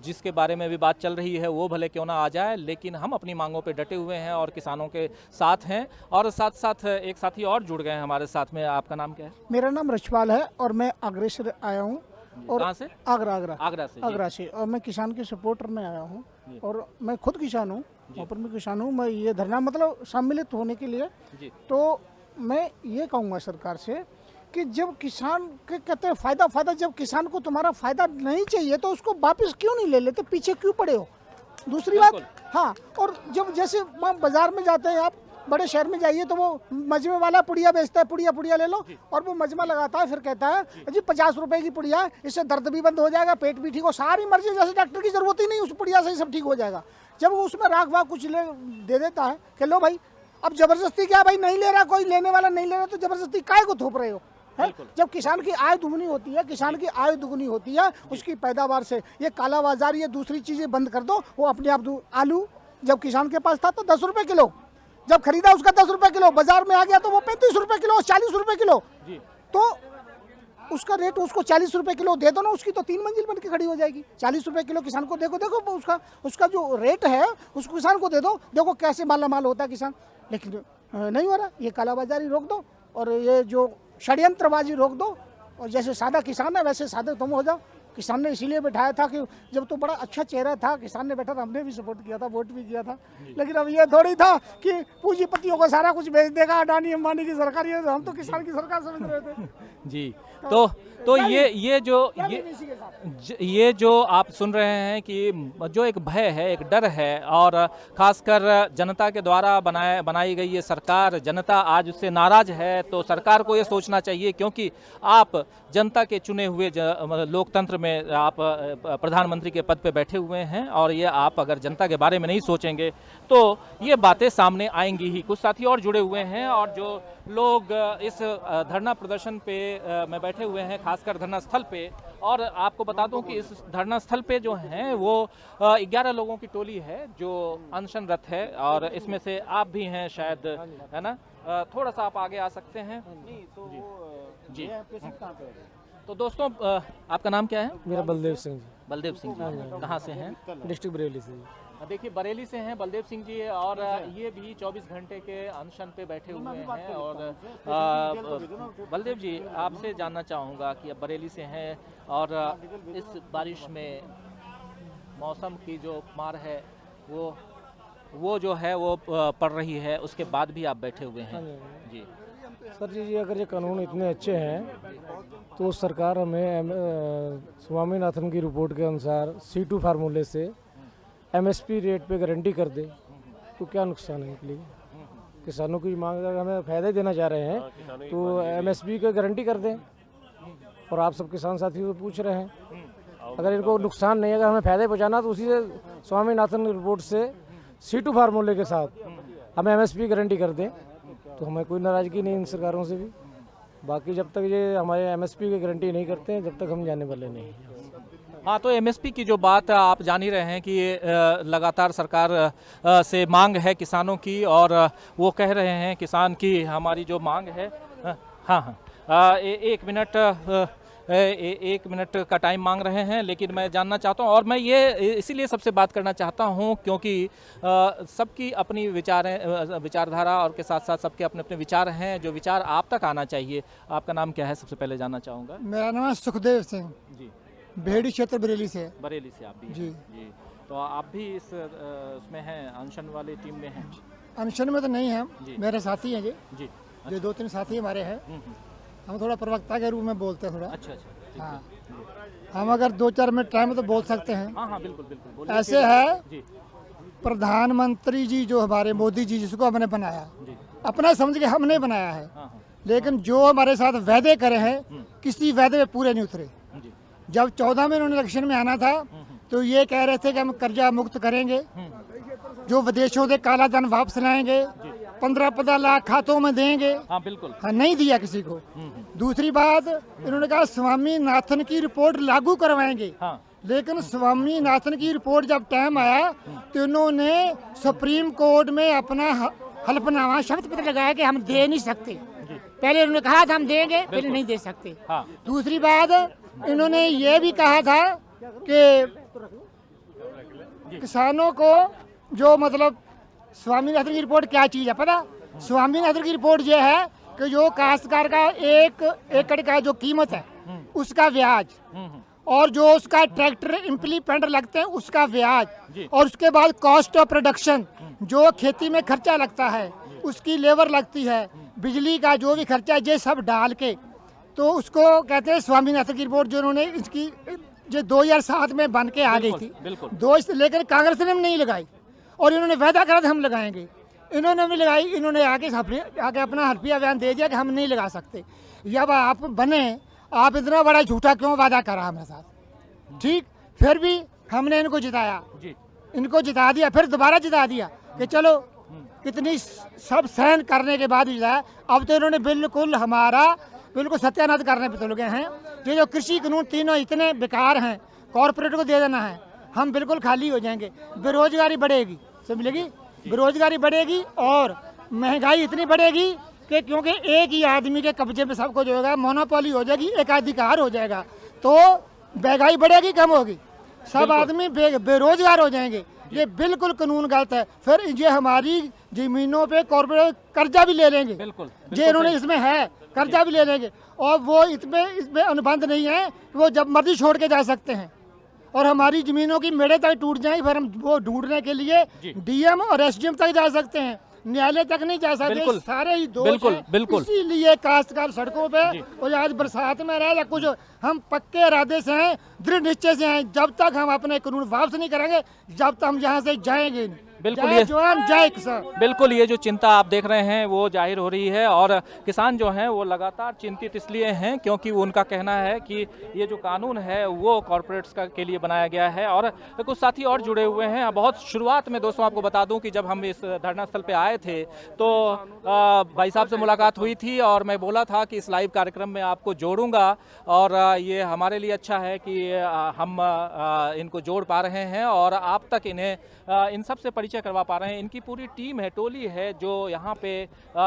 जिसके बारे में भी बात चल रही है, वो भले क्यों ना आ जाए, लेकिन हम अपनी मांगों पर डटे हुए हैं और किसानों के साथ हैं। और साथ साथ एक साथी और जुड़ गए हैं हमारे साथ में। आपका नाम क्या है? मेरा नाम रछपाल है और मैं आगरा से आया हूँ। और कहाँ से? आगरा से और मैं किसान के सपोर्टर में आया हूँ और मैं खुद किसान हूँ, ऊपर में किसान हूँ। मैं ये धरना मतलब सम्मिलित होने के लिए, तो मैं ये कहूँगा सरकार से कि जब किसान के कहते हैं फायदा, जब किसान को तुम्हारा फायदा नहीं चाहिए तो उसको वापस क्यों नहीं ले लेते, पीछे क्यों पड़े हो? दूसरी बात, हाँ, और जब जैसे बाजार में जाते हैं आप, बड़े शहर में जाइए तो वो मजमे वाला पुड़िया बेचता है, पुड़िया ले लो, और वो मजमा लगाता है, फिर कहता है जी 50 रुपए की पुड़िया है, इससे दर्द भी बंद हो जाएगा, पेट भी ठीक हो, सारी मर्जी, जैसे डॉक्टर की जरूरत ही नहीं, उस पुड़िया से ही सब ठीक हो जाएगा। जब वो उसमें राख वाख कुछ दे देता है कि लो भाई अब जबरदस्ती क्या भाई, नहीं ले रहा कोई, लेने वाला नहीं ले रहा तो जबरदस्ती काहे को थोप रहे हो? है? जब किसान की आय दुगनी होती है, किसान की आय दुगनी होती है उसकी पैदावार से, ये काला बाजारी, ये दूसरी चीजें बंद कर दो, वो अपने आप आलू जब किसान के पास था तो 10 रुपए किलो, जब खरीदा उसका 10 रुपए किलो, बाजार में आ गया तो वो 35 रुपए किलो, 40 रुपए किलो, तो उसका रेट उसको 40 रुपए किलो दे दो ना, उसकी तो 3 मंजिल बन के खड़ी हो जाएगी। 40 रुपए किलो किसान को देखो उसका जो रेट है उसको किसान को दे दो, देखो कैसे माला माल होता है किसान। लेकिन नहीं हो रहा, ये कालाबाजारी रोक दो और ये जो षड्यंत्रबाजी रोक दो, और जैसे सादा किसान है वैसे सादे तुम हो जाओ। किसान ने इसीलिए बैठाया था कि जब तो बड़ा अच्छा चेहरा था, किसान ने बैठा था, हमने भी सपोर्ट किया था, वोट भी किया था। लेकिन अब ये थोड़ी था कि पूंजीपतियों को सारा कुछ बेच देगा, अडानी अंबानी की सरकार, ये हम तो किसान की सरकार समझ रहे थे जी। तो ये जो आप सुन रहे हैं कि जो एक भय है, एक डर है, और खासकर जनता के द्वारा बनाई गई ये सरकार, जनता आज उससे नाराज है, तो सरकार को ये सोचना चाहिए, क्योंकि आप जनता के चुने हुए लोकतंत्र में आप प्रधानमंत्री के पद पे बैठे हुए हैं, और ये आप अगर जनता के बारे में नहीं सोचेंगे तो ये बातें सामने आएंगी ही। कुछ साथी और जुड़े हुए हैं, और जो लोग इस धरना प्रदर्शन पे में बैठे हुए हैं, खासकर धरना स्थल पे, और आपको बता दूं कि इस धरना स्थल पे जो हैं वो 11 लोगों की टोली है जो अनशनरत है, और इसमें से आप भी हैं शायद, है ना? थोड़ा सा आप आगे आ सकते हैं जी। तो दोस्तों, आपका नाम क्या है? मेरा बलदेव सिंह जी। बलदेव सिंह जी कहाँ से हैं? डिस्ट्रिक्ट बरेली से। देखिए, बरेली से हैं बलदेव सिंह जी, और ये भी 24 घंटे के अनशन पे बैठे हुए हैं। और बलदेव जी, आपसे जानना चाहूँगा कि अब बरेली से हैं और इस बारिश में मौसम की जो मार है वो जो है वो पड़ रही है, उसके बाद भी आप बैठे हुए हैं जी। सर जी, अगर ये कानून इतने अच्छे हैं तो सरकार हमें स्वामीनाथन की रिपोर्ट के अनुसार C2 फार्मूले से MSP रेट पे गारंटी कर दे तो क्या नुकसान है इनके लिए? किसानों की मांग, अगर हमें फायदे देना चाह रहे हैं तो MSP की गारंटी कर दें। और आप सब किसान साथियों से पूछ रहे हैं, अगर इनको नुकसान नहीं है, अगर हमें फायदे पहुँचाना तो उसी से स्वामीनाथन रिपोर्ट से C2 फार्मूले के साथ हमें MSP गारंटी कर दें तो हमें कोई नाराज़गी नहीं इन सरकारों से भी। बाकी जब तक ये हमारे MSP की गारंटी नहीं करते हैं, जब तक हम जाने वाले नहीं हैं। हाँ, तो MSP की जो बात आप जान ही रहे हैं कि लगातार सरकार से मांग है किसानों की, और वो कह रहे हैं किसान की हमारी जो मांग है। हाँ, एक मिनट का टाइम मांग रहे हैं, लेकिन मैं जानना चाहता हूं, और मैं ये इसीलिए सबसे बात करना चाहता हूं क्योंकि सबकी अपनी विचारधारा और के साथ साथ सबके अपने अपने विचार हैं, जो विचार आप तक आना चाहिए। आपका नाम क्या है, सबसे पहले जानना चाहूँगा। मेरा नाम है सुखदेव सिंह जी, भेड़ी क्षेत्र बरेली से। बरेली से आप भी जी जी। तो आप भी इसमें हैं, अनशन वाली टीम में हैं? अनशन में तो नहीं है, मेरे साथी हैं जी, जो 2-3 साथी हमारे हैं। हम थोड़ा प्रवक्ता के रूप में बोलते हैं थोड़ा। अच्छा। हाँ, हम अगर 2-4 मिनट टाइम तो बोल सकते हैं। हाँ, बिल्कुल। ऐसे है, प्रधानमंत्री जी जो हमारे मोदी जी, जिसको हमने बनाया, अपना समझ के हमने बनाया है, लेकिन जो हमारे साथ वादे करे हैं किसी वादे पे पूरे नहीं उतरे। जब 14 में उन्होंने इलेक्शन में आना था तो ये कह रहे थे कि हम कर्जा मुक्त करेंगे, जो विदेशों से काला धन वापस लाएंगे, 15-15 लाख खातों में देंगे। हाँ, बिल्कुल। हाँ, नहीं दिया किसी को। दूसरी बात, इन्होंने कहा स्वामीनाथन की रिपोर्ट लागू करवाएंगे। लेकिन स्वामीनाथन की रिपोर्ट जब टाइम आया तो इन्होंने सुप्रीम कोर्ट में अपना हल्फनामा, शपथ पत्र लगाया कि हम दे नहीं सकते। पहले उन्होंने कहा था हम देंगे, फिर नहीं दे सकते। दूसरी बात, इन्होंने ये भी कहा था कि किसानों को जो मतलब स्वामीनाथन की रिपोर्ट क्या चीज़ है पता? स्वामीनाथन की रिपोर्ट ये है कि जो काश्तकार का 1 एकड़ का जो कीमत है उसका ब्याज, और जो उसका ट्रैक्टर इम्प्लीमेंट लगते हैं उसका ब्याज, और उसके बाद कॉस्ट ऑफ प्रोडक्शन, जो खेती में खर्चा लगता है, उसकी लेबर लगती है, बिजली का जो भी खर्चा, ये सब डाल के तो उसको कहते हैं स्वामीनाथन की रिपोर्ट, जो उन्होंने इसकी जो 2007 में बन के आ गई थी। लेकिन कांग्रेस ने नहीं लगाई, और इन्होंने वादा करा था हम लगाएंगे, इन्होंने भी लगाई। इन्होंने आगे अपना हल्फिया बयान दे दिया कि हम नहीं लगा सकते। जब आप बने, आप इतना बड़ा झूठा क्यों वादा करा हमारे साथ? ठीक, फिर भी हमने इनको जिताया, इनको जिता दिया, फिर दोबारा जिता दिया कि चलो इतनी सब सहन करने के बाद भी जो है अब तो इन्होंने बिल्कुल हमारा बिल्कुल सत्यानाश करने पे तुल गए हैं। ये जो कृषि कानून तीनों इतने बेकार हैं, कॉरपोरेट को दे देना है, हम बिल्कुल खाली हो जाएंगे। बेरोजगारी बढ़ेगी, समझेगी, बेरोजगारी बढ़ेगी और महंगाई इतनी बढ़ेगी कि क्योंकि एक ही आदमी के कब्जे में सब कुछ होगा, मोनोपोली हो जाएगी, एकाधिकार हो जाएगा, तो महंगाई बढ़ेगी कम होगी, सब आदमी बेरोजगार हो जाएंगे। ये बिल्कुल कानून गलत है। फिर ये हमारी जमीनों पे कॉर्पोरेट कर्जा भी ले लेंगे, बिल्कुल ये इन्होंने इसमें है, कर्जा भी ले लेंगे और वो इसमें अनुबंध नहीं है कि वो जब मर्जी छोड़ के जा सकते हैं और हमारी जमीनों की मेड़े तक टूट जाए, फिर हम वो ढूंढने के लिए डीएम और एसडीएम तक जा सकते हैं, न्यायालय तक नहीं जा सकते। सारे ही दोष हैं। इसीलिए काश्तकार सड़कों पे और आज बरसात में रहे या कुछ, हम पक्के इरादे से हैं, दृढ़ निश्चय से हैं, जब तक हम अपने कानून वापस नहीं करेंगे जब तक हम यहाँ से जाएंगे नहीं। बिल्कुल जय जवान जय किसान। बिल्कुल ये जो चिंता आप देख रहे हैं वो जाहिर हो रही है और किसान जो हैं वो लगातार चिंतित इसलिए हैं क्योंकि उनका कहना है कि ये जो कानून है वो कॉरपोरेट्स के लिए बनाया गया है। और कुछ साथी और जुड़े हुए हैं। बहुत शुरुआत में दोस्तों आपको बता दूं कि जब हम इस धरना स्थल पे आए थे तो भाई साहब से मुलाकात हुई थी और मैं बोला था कि इस लाइव कार्यक्रम में आपको जोड़ूंगा और ये हमारे लिए अच्छा है कि हम इनको जोड़ पा रहे हैं और आप तक इन्हें इन सब से परिचय करवा पा रहे हैं। इनकी पूरी टीम है, टोली है जो यहाँ पे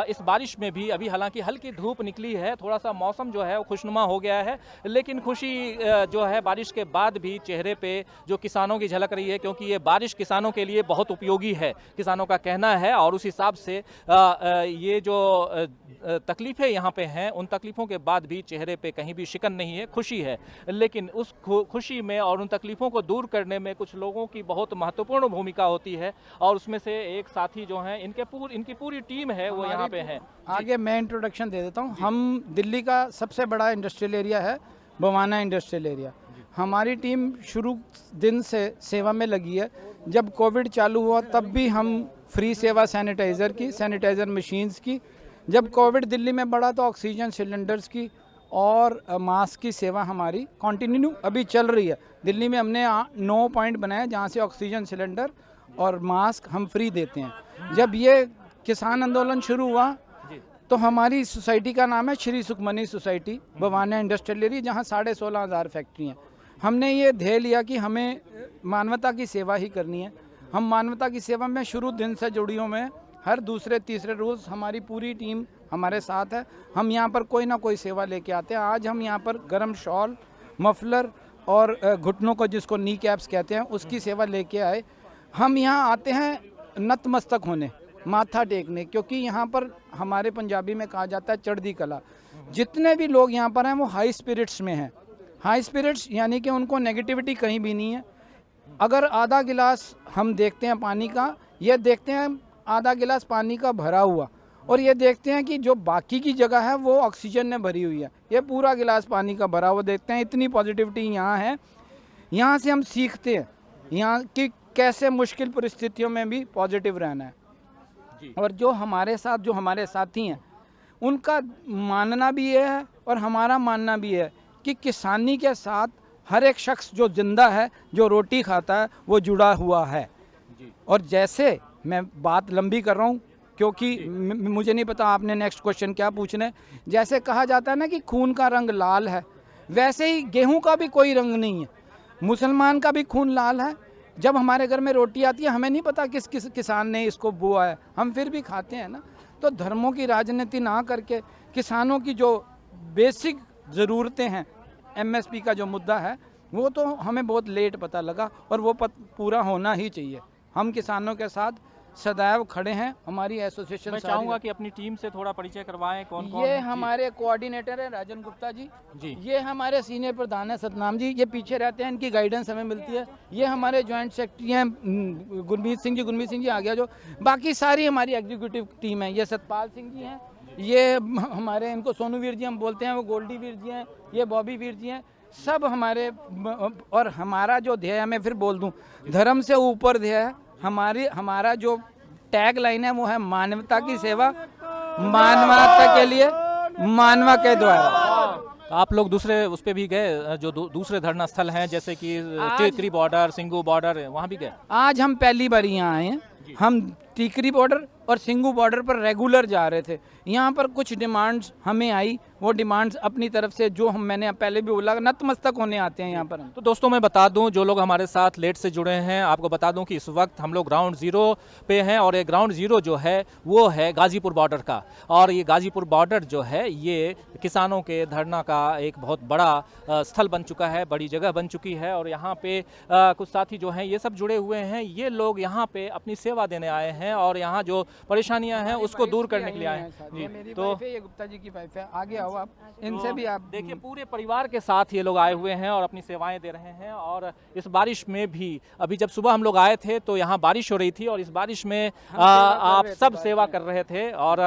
इस बारिश में भी, अभी हालांकि हल्की धूप निकली है, थोड़ा सा मौसम जो है वो खुशनुमा हो गया है, लेकिन खुशी जो है बारिश के बाद भी चेहरे पे जो किसानों की झलक रही है क्योंकि ये बारिश किसानों के लिए बहुत उपयोगी है, किसानों का कहना है। और उस हिसाब से ये जो तकलीफ़ें यहाँ पे हैं उन तकलीफ़ों के बाद भी चेहरे पे कहीं भी शिकन नहीं है, खुशी है। लेकिन उस खुशी में और उन तकलीफ़ों को दूर करने में कुछ लोगों की बहुत महत्वपूर्ण भूमिका होती है और उसमें से एक साथी जो हैं इनकी पूरी टीम है वो यहाँ पे है। आगे मैं इंट्रोडक्शन दे देता हूँ। हम दिल्ली का सबसे बड़ा इंडस्ट्रियल एरिया है बवाना इंडस्ट्रियल एरिया। हमारी टीम शुरू दिन से सेवा में लगी है। जब कोविड चालू हुआ तब भी हम फ्री सेवा सैनिटाइज़र की, सैनिटाइज़र मशीन्स की। जब कोविड दिल्ली में बढ़ा तो ऑक्सीजन सिलेंडर्स की और मास्क की सेवा हमारी कंटिन्यू अभी चल रही है। दिल्ली में हमने 9 पॉइंट बनाए जहाँ से ऑक्सीजन सिलेंडर और मास्क हम फ्री देते हैं। जब ये किसान आंदोलन शुरू हुआ तो हमारी सोसाइटी का नाम है Shri Sukhmani society Bawana industrial area, जहाँ 16,500 फैक्ट्री हैं। हमने ये ध्येय लिया कि हमें मानवता की सेवा ही करनी है। हम मानवता की सेवा में शुरू दिन से जुड़ी हुए हैं। हर दूसरे तीसरे रोज़ हमारी पूरी टीम हमारे साथ है। हम यहाँ पर कोई ना कोई सेवा लेके आते हैं। आज हम यहाँ पर गर्म शॉल, मफलर और घुटनों को जिसको नी कैप्स कहते हैं उसकी सेवा लेके आए। हम यहाँ आते हैं नतमस्तक होने, माथा टेकने, क्योंकि यहाँ पर हमारे पंजाबी में कहा जाता है चढ़दी कला। जितने भी लोग यहाँ पर हैं वो हाई स्पिरिट्स में हैं। हाई स्पिरिट्स यानी कि उनको नेगेटिविटी कहीं भी नहीं है। अगर आधा गिलास हम देखते हैं पानी का, ये देखते हैं आधा गिलास पानी का भरा हुआ और ये देखते हैं कि जो बाकी की जगह है वो ऑक्सीजन ने भरी हुई है, ये पूरा गिलास पानी का भरा हुआ देखते हैं। इतनी पॉजिटिविटी यहाँ है। यहाँ से हम सीखते हैं यहाँ की कैसे मुश्किल परिस्थितियों में भी पॉजिटिव रहना है। और जो हमारे साथ जो हमारे साथी हैं उनका मानना भी ये है और हमारा मानना भी है कि किसानी के साथ हर एक शख्स जो जिंदा है, जो रोटी खाता है, वो जुड़ा हुआ है। और जैसे मैं बात लंबी कर रहा हूँ क्योंकि मुझे नहीं पता आपने नेक्स्ट क्वेश्चन क्या पूछना है। जैसे कहा जाता है ना कि खून का रंग लाल है, वैसे ही गेहूं का भी कोई रंग नहीं है। मुसलमान का भी खून लाल है। जब हमारे घर में रोटी आती है हमें नहीं पता किस किसान ने इसको बोआ है, हम फिर भी खाते हैं ना। तो धर्मों की राजनीति ना करके किसानों की जो बेसिक ज़रूरतें हैं, एमएसपी का जो मुद्दा है वो तो हमें बहुत लेट पता लगा और वो पूरा होना ही चाहिए। हम किसानों के साथ सदैव खड़े हैं। हमारी एसोसिएशन, मैं चाहूँगा कि अपनी टीम से थोड़ा परिचय करवाएं। कौन ये हमारे कोऑर्डिनेटर हैं राजन गुप्ता जी। ये हमारे सीनियर प्रधान है सतनाम जी, ये पीछे रहते हैं, इनकी गाइडेंस हमें मिलती है। ये हमारे जॉइंट सेक्रेटरी हैं गुरमीत सिंह जी आ गया जो। बाकी सारी हमारी एग्जीक्यूटिव टीम है। ये सतपाल सिंह जी हैं, ये हमारे, इनको सोनू वीर जी हम बोलते हैं, वो गोल्डी वीर जी हैं, ये बॉबी वीर जी हैं, सब हमारे। और हमारा जो ध्येय है, मैं फिर बोल दूं, धर्म से ऊपर ध्येय है। हमारा जो टैग लाइन है वो है मानवता की सेवा, मानवता के लिए, मानवा के द्वारा। आप लोग दूसरे उस पे भी गए जो दूसरे धरना स्थल हैं जैसे कि टीकरी बॉर्डर, सिंगू बॉर्डर, वहाँ भी गए? आज हम पहली बार यहाँ आए हैं। हम टीकरी बॉर्डर, और सिंगू बॉर्डर पर रेगुलर जा रहे थे। यहाँ पर कुछ डिमांड्स हमें आई, वो डिमांड्स अपनी तरफ से जो मैंने पहले भी बोला नतमस्तक होने आते हैं यहाँ पर। तो दोस्तों मैं बता दूं, जो लोग हमारे साथ लेट से जुड़े हैं, आपको बता दूं कि इस वक्त हम लोग ग्राउंड ज़ीरो पे हैं और ये ग्राउंड ज़ीरो जो है वो है गाज़ीपुर बॉर्डर का। और ये गाज़ीपुर बॉर्डर जो है ये किसानों के धरना का एक बहुत बड़ा स्थल बन चुका है, बड़ी जगह बन चुकी है। और यहाँ पे कुछ साथी जो हैं ये सब जुड़े हुए हैं, ये लोग यहाँ पे अपनी सेवा देने आए हैं और यहाँ जो परेशानियाँ हैं उसको दूर करने के लिए आए हैं। जी, तो ये गुप्ता जी की वाइफ है, आगे आओ आप, इनसे भी आप देखिए पूरे परिवार के साथ ये लोग आए हुए हैं और अपनी सेवाएं दे रहे हैं। और इस बारिश में भी, अभी जब सुबह हम लोग आए थे तो यहाँ बारिश हो रही थी और इस बारिश में आप सब सेवा कर रहे थे। और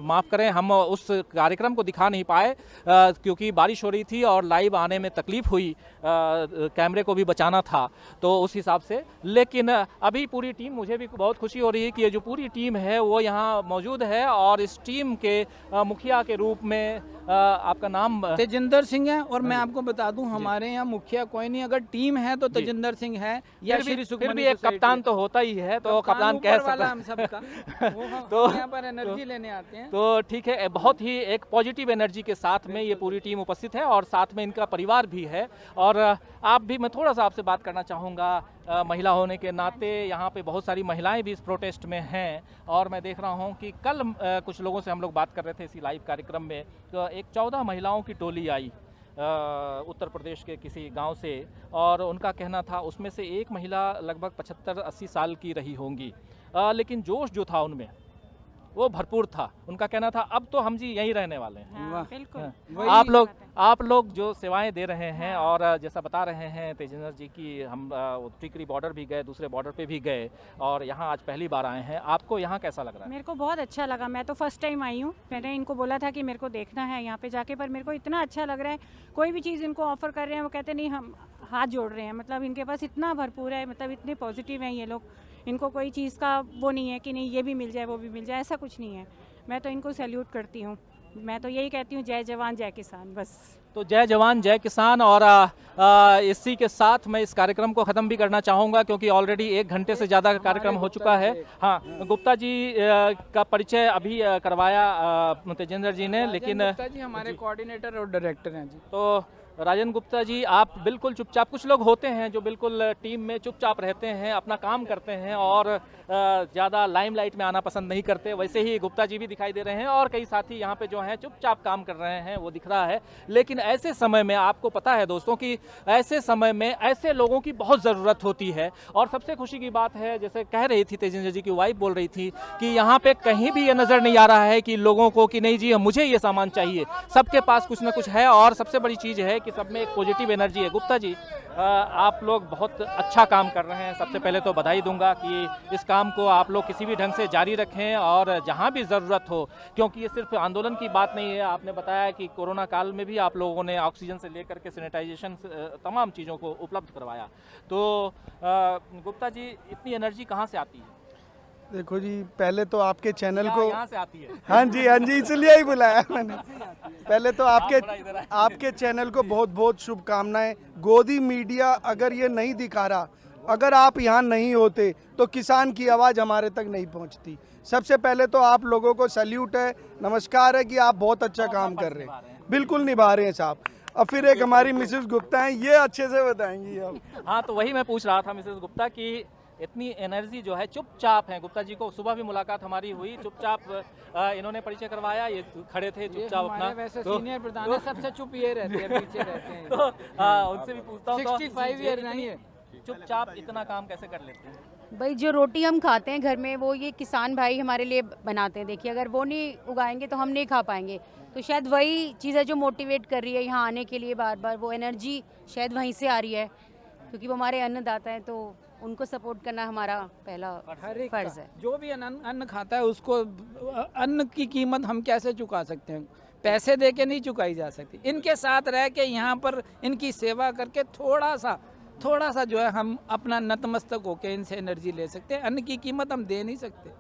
माफ़ करें हम उस कार्यक्रम को दिखा नहीं पाए क्योंकि बारिश हो रही थी और लाइव आने में तकलीफ हुई, कैमरे को भी बचाना था तो उस हिसाब से। लेकिन अभी पूरी टीम, मुझे भी बहुत खुशी हो रही है कि ये जो पूरी टीम है वो यहाँ मौजूद है। और इस टीम के मुखिया के रूप में आपका नाम तेजिंदर सिंह है। और मैं आपको बता दूं हमारे यहाँ मुखिया कोई नहीं, अगर टीम है तो तेजिंदर सिंह है या श्री सुखमनी। फिर भी एक कप्तान तो होता ही है, तो कप्तान कह सकते हैं हम सबका तो यहाँ पर एनर्जी लेने आते हैं। तो ठीक है, बहुत ही एक पॉजिटिव एनर्जी के साथ में ये पूरी टीम उपस्थित है और साथ में इनका परिवार भी है। और आप भी, मैं थोड़ा सा आपसे बात करना चाहूँगा, महिला होने के नाते यहाँ पे बहुत सारी महिलाएं भी इस प्रोटेस्ट में हैं। और मैं देख रहा हूँ कि कल कुछ लोगों से हम लोग बात कर रहे थे इसी लाइव कार्यक्रम में, तो एक 14 महिलाओं की टोली आई उत्तर प्रदेश के किसी गांव से। और उनका कहना था उसमें से एक महिला लगभग 75-80 साल की रही होंगी, लेकिन जोश जो था उनमें वो भरपूर था। उनका कहना था अब तो हम जी यहीं रहने वाले हैं। हाँ, बिल्कुल। आप लोग जो सेवाएं दे रहे हैं और जैसा बता रहे हैं तेजिंदर जी की, हम टिकरी बॉर्डर भी गए, दूसरे बॉर्डर पे भी गए और यहाँ आज पहली बार आए हैं, आपको यहाँ कैसा लग रहा है? मेरे को बहुत अच्छा लगा, मैं तो फर्स्ट टाइम आई हूँ। मैंने इनको बोला था कि मेरे को देखना है यहाँ पे जाके, पर मेरे को इतना अच्छा लग रहा है। कोई भी चीज़ इनको ऑफर कर रहे हैं वो कहते नहीं, हम हाथ जोड़ रहे हैं। मतलब इनके पास इतना भरपूर है, मतलब इतने पॉजिटिव हैं ये लोग। इनको कोई चीज़ का वो नहीं है कि नहीं ये भी मिल जाए वो भी मिल जाए, ऐसा कुछ नहीं है। मैं तो इनको सैल्यूट करती हूँ। मैं तो यही कहती हूँ, जय जवान जय किसान, बस। तो जय जवान जय किसान। और इसी के साथ मैं इस कार्यक्रम को ख़त्म भी करना चाहूँगा क्योंकि ऑलरेडी 1 घंटे से ज़्यादा का कार्यक्रम हो चुका है। हाँ, गुप्ता जी का परिचय अभी करवाया तेजिंदर जी ने, लेकिन गुप्ता जी हमारे कोऑर्डिनेटर और डायरेक्टर हैं जी। तो राजन गुप्ता जी, आप बिल्कुल चुपचाप, कुछ लोग होते हैं जो बिल्कुल टीम में चुपचाप रहते हैं, अपना काम करते हैं और ज़्यादा लाइमलाइट में आना पसंद नहीं करते, वैसे ही गुप्ता जी भी दिखाई दे रहे हैं और कई साथी यहाँ पे जो हैं चुपचाप काम कर रहे हैं, वो दिख रहा है। लेकिन ऐसे समय में आपको पता है दोस्तों कि ऐसे समय में ऐसे लोगों की बहुत ज़रूरत होती है। और सबसे खुशी की बात है, जैसे कह रही थी तेजिंदर जी की वाइफ बोल रही थी कि यहाँ पे कहीं भी ये नज़र नहीं आ रहा है कि लोगों को कि नहीं जी मुझे ये सामान चाहिए, सबके पास कुछ ना कुछ है। और सबसे बड़ी चीज़ है कि सब में एक पॉजिटिव एनर्जी है। गुप्ता जी, आप लोग बहुत अच्छा काम कर रहे हैं। सबसे पहले तो बधाई दूंगा कि इस काम को आप लोग किसी भी ढंग से जारी रखें और जहां भी ज़रूरत हो, क्योंकि ये सिर्फ आंदोलन की बात नहीं है। आपने बताया कि कोरोना काल में भी आप लोगों ने ऑक्सीजन से लेकर के सैनिटाइजेशन तमाम चीज़ों को उपलब्ध करवाया। तो गुप्ता जी, इतनी एनर्जी कहाँ से आती है? देखो जी, पहले तो आपके चैनल को यहाँ से आती है। हाँ जी, इसलिए ही बुलाया मैंने। पहले तो आपके चैनल को बहुत बहुत शुभकामनाएं। गोदी मीडिया अगर ये नहीं दिखा रहा, अगर आप यहाँ नहीं होते तो किसान की आवाज़ हमारे तक नहीं पहुँचती। सबसे पहले तो आप लोगों को सैल्यूट है, नमस्कार है कि आप बहुत अच्छा काम कर रहे हैं, बिल्कुल निभा रहे हैं साहब। अब फिर एक हमारी मिसेस गुप्ता हैं, ये अच्छे से बताएंगी अब। हाँ, तो वही मैं पूछ रहा था मिसेस गुप्ता की इतनी एनर्जी जो है, चुपचाप है। गुप्ता जी को सुबह भी मुलाकात हमारी हुई, चुपचाप इन्होंने परिचय करवाया, ये खड़े थे चुपचाप अपना। वैसे सीनियर प्रधान है, सबसे चुप ये रहते हैं, पीछे रहते हैं। तो उनसे भी पूछता हूँ, 65 ईयर नहीं है, चुपचाप इतना काम कैसे कर लेते हैं? भाई जो रोटी हम खाते हैं घर में वो ये किसान भाई हमारे लिए बनाते हैं। देखिए, अगर वो नहीं उगाएंगे तो हम नहीं खा पाएंगे। तो शायद वही चीज़ है जो मोटिवेट कर रही है यहाँ आने के लिए बार बार। वो एनर्जी शायद वहीं से आ रही है क्योंकि वो हमारे अन्नदाता हैं, तो उनको सपोर्ट करना हमारा पहला फर्ज है। जो भी अन्न खाता है उसको, अन्न की कीमत हम कैसे चुका सकते हैं? पैसे दे के नहीं चुकाई जा सकती। इनके साथ रह के यहाँ पर इनकी सेवा करके थोड़ा सा जो है हम अपना नतमस्तक होकर इनसे एनर्जी ले सकते हैं। अन्न की कीमत हम दे नहीं सकते।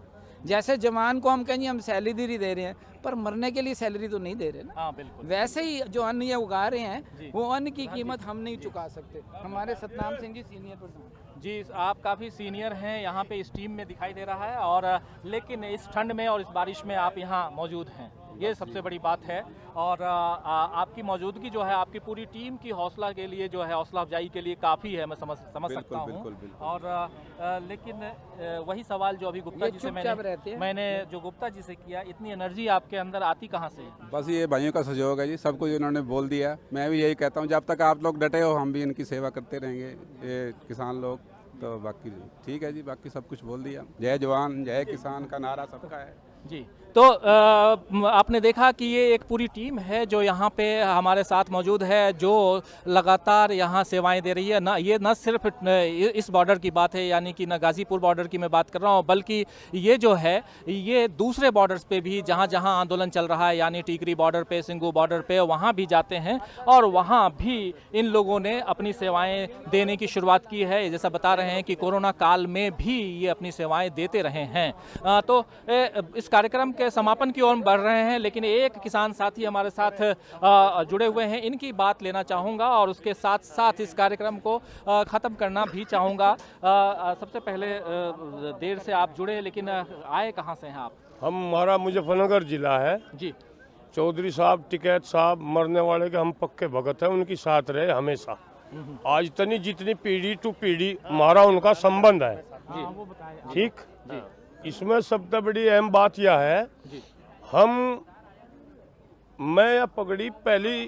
जैसे जवान को हम कहेंगे हम सैलरी दे रहे हैं, पर मरने के लिए सैलरी तो नहीं दे रहे ना। हाँ, बिल्कुल। वैसे ही जो अन्न ये उगा रहे हैं वो अन्न की कीमत हम नहीं चुका सकते। हमारे सतनाम सिंह जी सीनियर प्रधान। जी, आप काफ़ी सीनियर हैं यहाँ पे इस टीम में दिखाई दे रहा है, और लेकिन इस ठंड में और इस बारिश में आप यहाँ मौजूद हैं, ये सबसे बड़ी बात है। और आपकी मौजूदगी जो है आपकी पूरी टीम की हौसला के लिए जो है, हौसला अफजाई के लिए काफ़ी है, मैं समझ सकता हूँ। और लेकिन वही सवाल जो अभी गुप्ता जी से मैंने जो गुप्ता जी से किया, इतनी एनर्जी आपके अंदर आती कहाँ से? बस ये भाइयों का सहयोग है जी, सब कुछ इन्होंने बोल दिया। मैं भी यही कहता हूँ, जब तक आप लोग डटे हो हम भी इनकी सेवा करते रहेंगे, ये किसान लोग। तो बाकी ठीक है जी, बाकी सब कुछ बोल दिया। जय जवान जय किसान का नारा सबका है जी। तो आपने देखा कि ये एक पूरी टीम है जो यहाँ पे हमारे साथ मौजूद है, जो लगातार यहाँ सेवाएं दे रही है। ना ये न सिर्फ इस बॉर्डर की बात है, यानी कि न गाज़ीपुर बॉर्डर की मैं बात कर रहा हूँ, बल्कि ये जो है ये दूसरे बॉर्डर्स पे भी जहाँ जहाँ आंदोलन चल रहा है, यानी टीकरी बॉर्डर पे, सिंगू बॉर्डर पे, वहाँ भी जाते हैं और वहाँ भी इन लोगों ने अपनी सेवाएँ देने की शुरुआत की है। जैसा बता रहे हैं कि कोरोना काल में भी ये अपनी सेवाएँ देते रहे हैं। तो इस कार्यक्रम के समापन की ओर बढ़ रहे हैं, लेकिन एक किसान साथी हमारे साथ जुड़े हुए हैं, इनकी बात लेना चाहूँगा और उसके साथ साथ इस कार्यक्रम को ख़त्म करना भी चाहूँगा। सबसे पहले देर से आप जुड़े, लेकिन आए कहाँ से हैं आप? हमारा मुजफ्फरनगर जिला है जी। चौधरी साहब, टिकैत साहब, मरने वाले के हम पक्के भगत हैं, उनकी साथ रहे हमेशा। आज तनी जितनी पीढ़ी टू पीढ़ी हमारा उनका संबंध है। ठीक, इसमें सबसे बड़ी अहम बात यह है, मैं यह पगड़ी पहली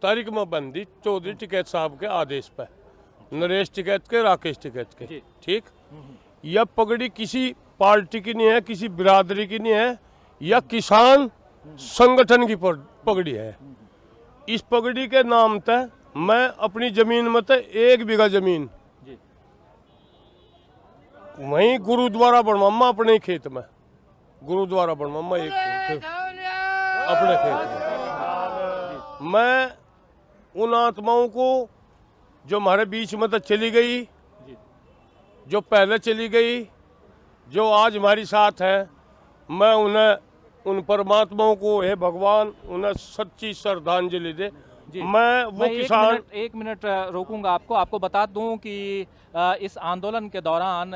तारीख में बंदी चौधरी टिकैत साहब के आदेश पर, नरेश टिकैत के, राकेश टिकैत के। ठीक, यह पगड़ी किसी पार्टी की नहीं है, किसी बिरादरी की नहीं है, यह किसान संगठन की पगड़ी है। इस पगड़ी के नाम तक मैं अपनी जमीन में 1 बीघा जमीन वहीं गुरुद्वारा बनवामा, अपने ही खेत में गुरुद्वारा बनवामा, एक अपने खेत में। मैं उन आत्माओं को जो हमारे बीच में तो चली गई, जो पहले चली गई, जो आज हमारी साथ है, मैं उन्हें, उन परमात्माओं को, हे भगवान, उन्हें सच्ची श्रद्धांजलि दे। मैं वो किसान एक मिनट रोकूंगा आपको बता दूं कि इस आंदोलन के दौरान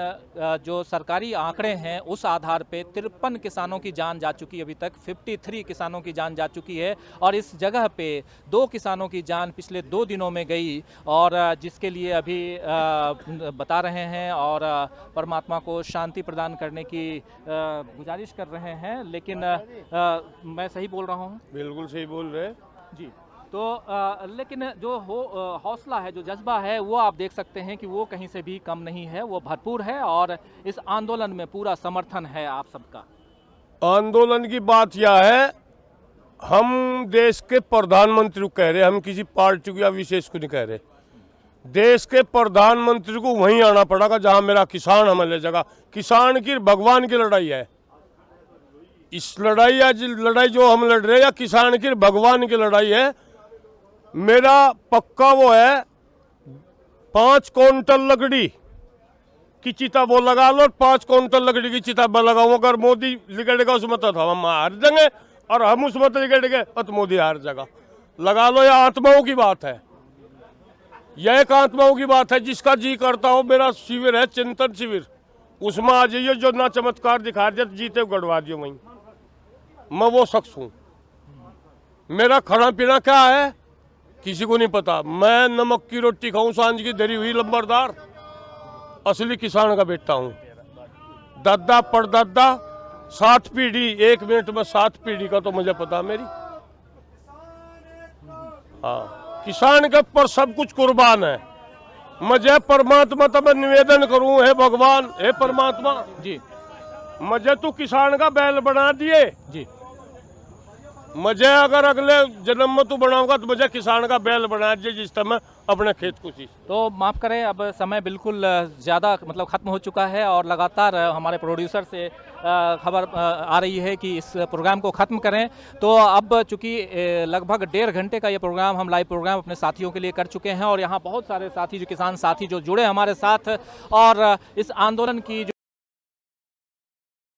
जो सरकारी आंकड़े हैं उस आधार पे 53 किसानों की जान जा चुकी है, अभी तक 53 किसानों की जान जा चुकी है, और इस जगह पे 2 किसानों की जान पिछले 2 दिनों में गई, और जिसके लिए अभी बता रहे हैं और परमात्मा को शांति प्रदान करने की गुजारिश कर रहे हैं। लेकिन मैं सही बोल रहा हूँ? बिल्कुल सही बोल रहे जी। तो लेकिन जो हौसला है, जो जज्बा है, वो आप देख सकते हैं कि वो कहीं से भी कम नहीं है, वो भरपूर है, और इस आंदोलन में पूरा समर्थन है आप सबका। आंदोलन की बात यह है, हम देश के प्रधानमंत्री को कह रहे, हम किसी पार्टी को या विशेष को नहीं कह रहे। देश के प्रधानमंत्री को वहीं आना पड़ेगा जहां मेरा किसान हमें ले जाएगा। किसान की भगवान की लड़ाई है। इस लड़ाई जो हम लड़ रहे हैं, या किसान की भगवान की लड़ाई है। मेरा पक्का वो है, 5 क्विंटल लकड़ी की चिता वो लगा लो, 5 क्विंटल लकड़ी की चिता मैं लगाऊं। अगर मोदी लिगड़ेगा उसमें तो हम हार जाएंगे, और हम उसमें तो लिगड़ेंगे तो मोदी हार जाएगा। लगा लो, यह आत्माओं की बात है, यह एक आत्माओं की बात है। जिसका जी करता हो, मेरा शिविर है चिंतन शिविर, उसमें आ जाइए। जो ना चमत्कार दिखा दिया जीते गड़वा दियो, वहीं मैं वो शख्स हूँ। मेरा खाना पीना क्या है किसी को नहीं पता। मैं नमक की रोटी खाऊं, सांझ की धरी हुई लंबरदार, असली किसान का बेटा हूँ। दादा परदादा 7 पीढ़ी, 1 मिनट में 7 पीढ़ी का तो मुझे पता मेरी। हाँ, किसान के ऊपर सब कुछ कुर्बान है। मुझे परमात्मा तो मैं निवेदन करूं, हे भगवान, हे परमात्मा जी, मुझे तू किसान का बैल बना दिए जी। मुझे अगर अगले जन्म में तू बनाऊंगा तो मुझे किसान का बैल बना दिए, जिस तरह मैं अपने खेत को सी। तो माफ़ करें, अब समय बिल्कुल ज़्यादा मतलब ख़त्म हो चुका है, और लगातार हमारे प्रोड्यूसर से खबर आ रही है कि इस प्रोग्राम को ख़त्म करें। तो अब चूँकि लगभग 1.5 घंटे का ये प्रोग्राम, हम लाइव प्रोग्राम अपने साथियों के लिए कर चुके हैं, और यहाँ बहुत सारे साथी, जो किसान साथी जो जुड़े हमारे साथ, और इस आंदोलन की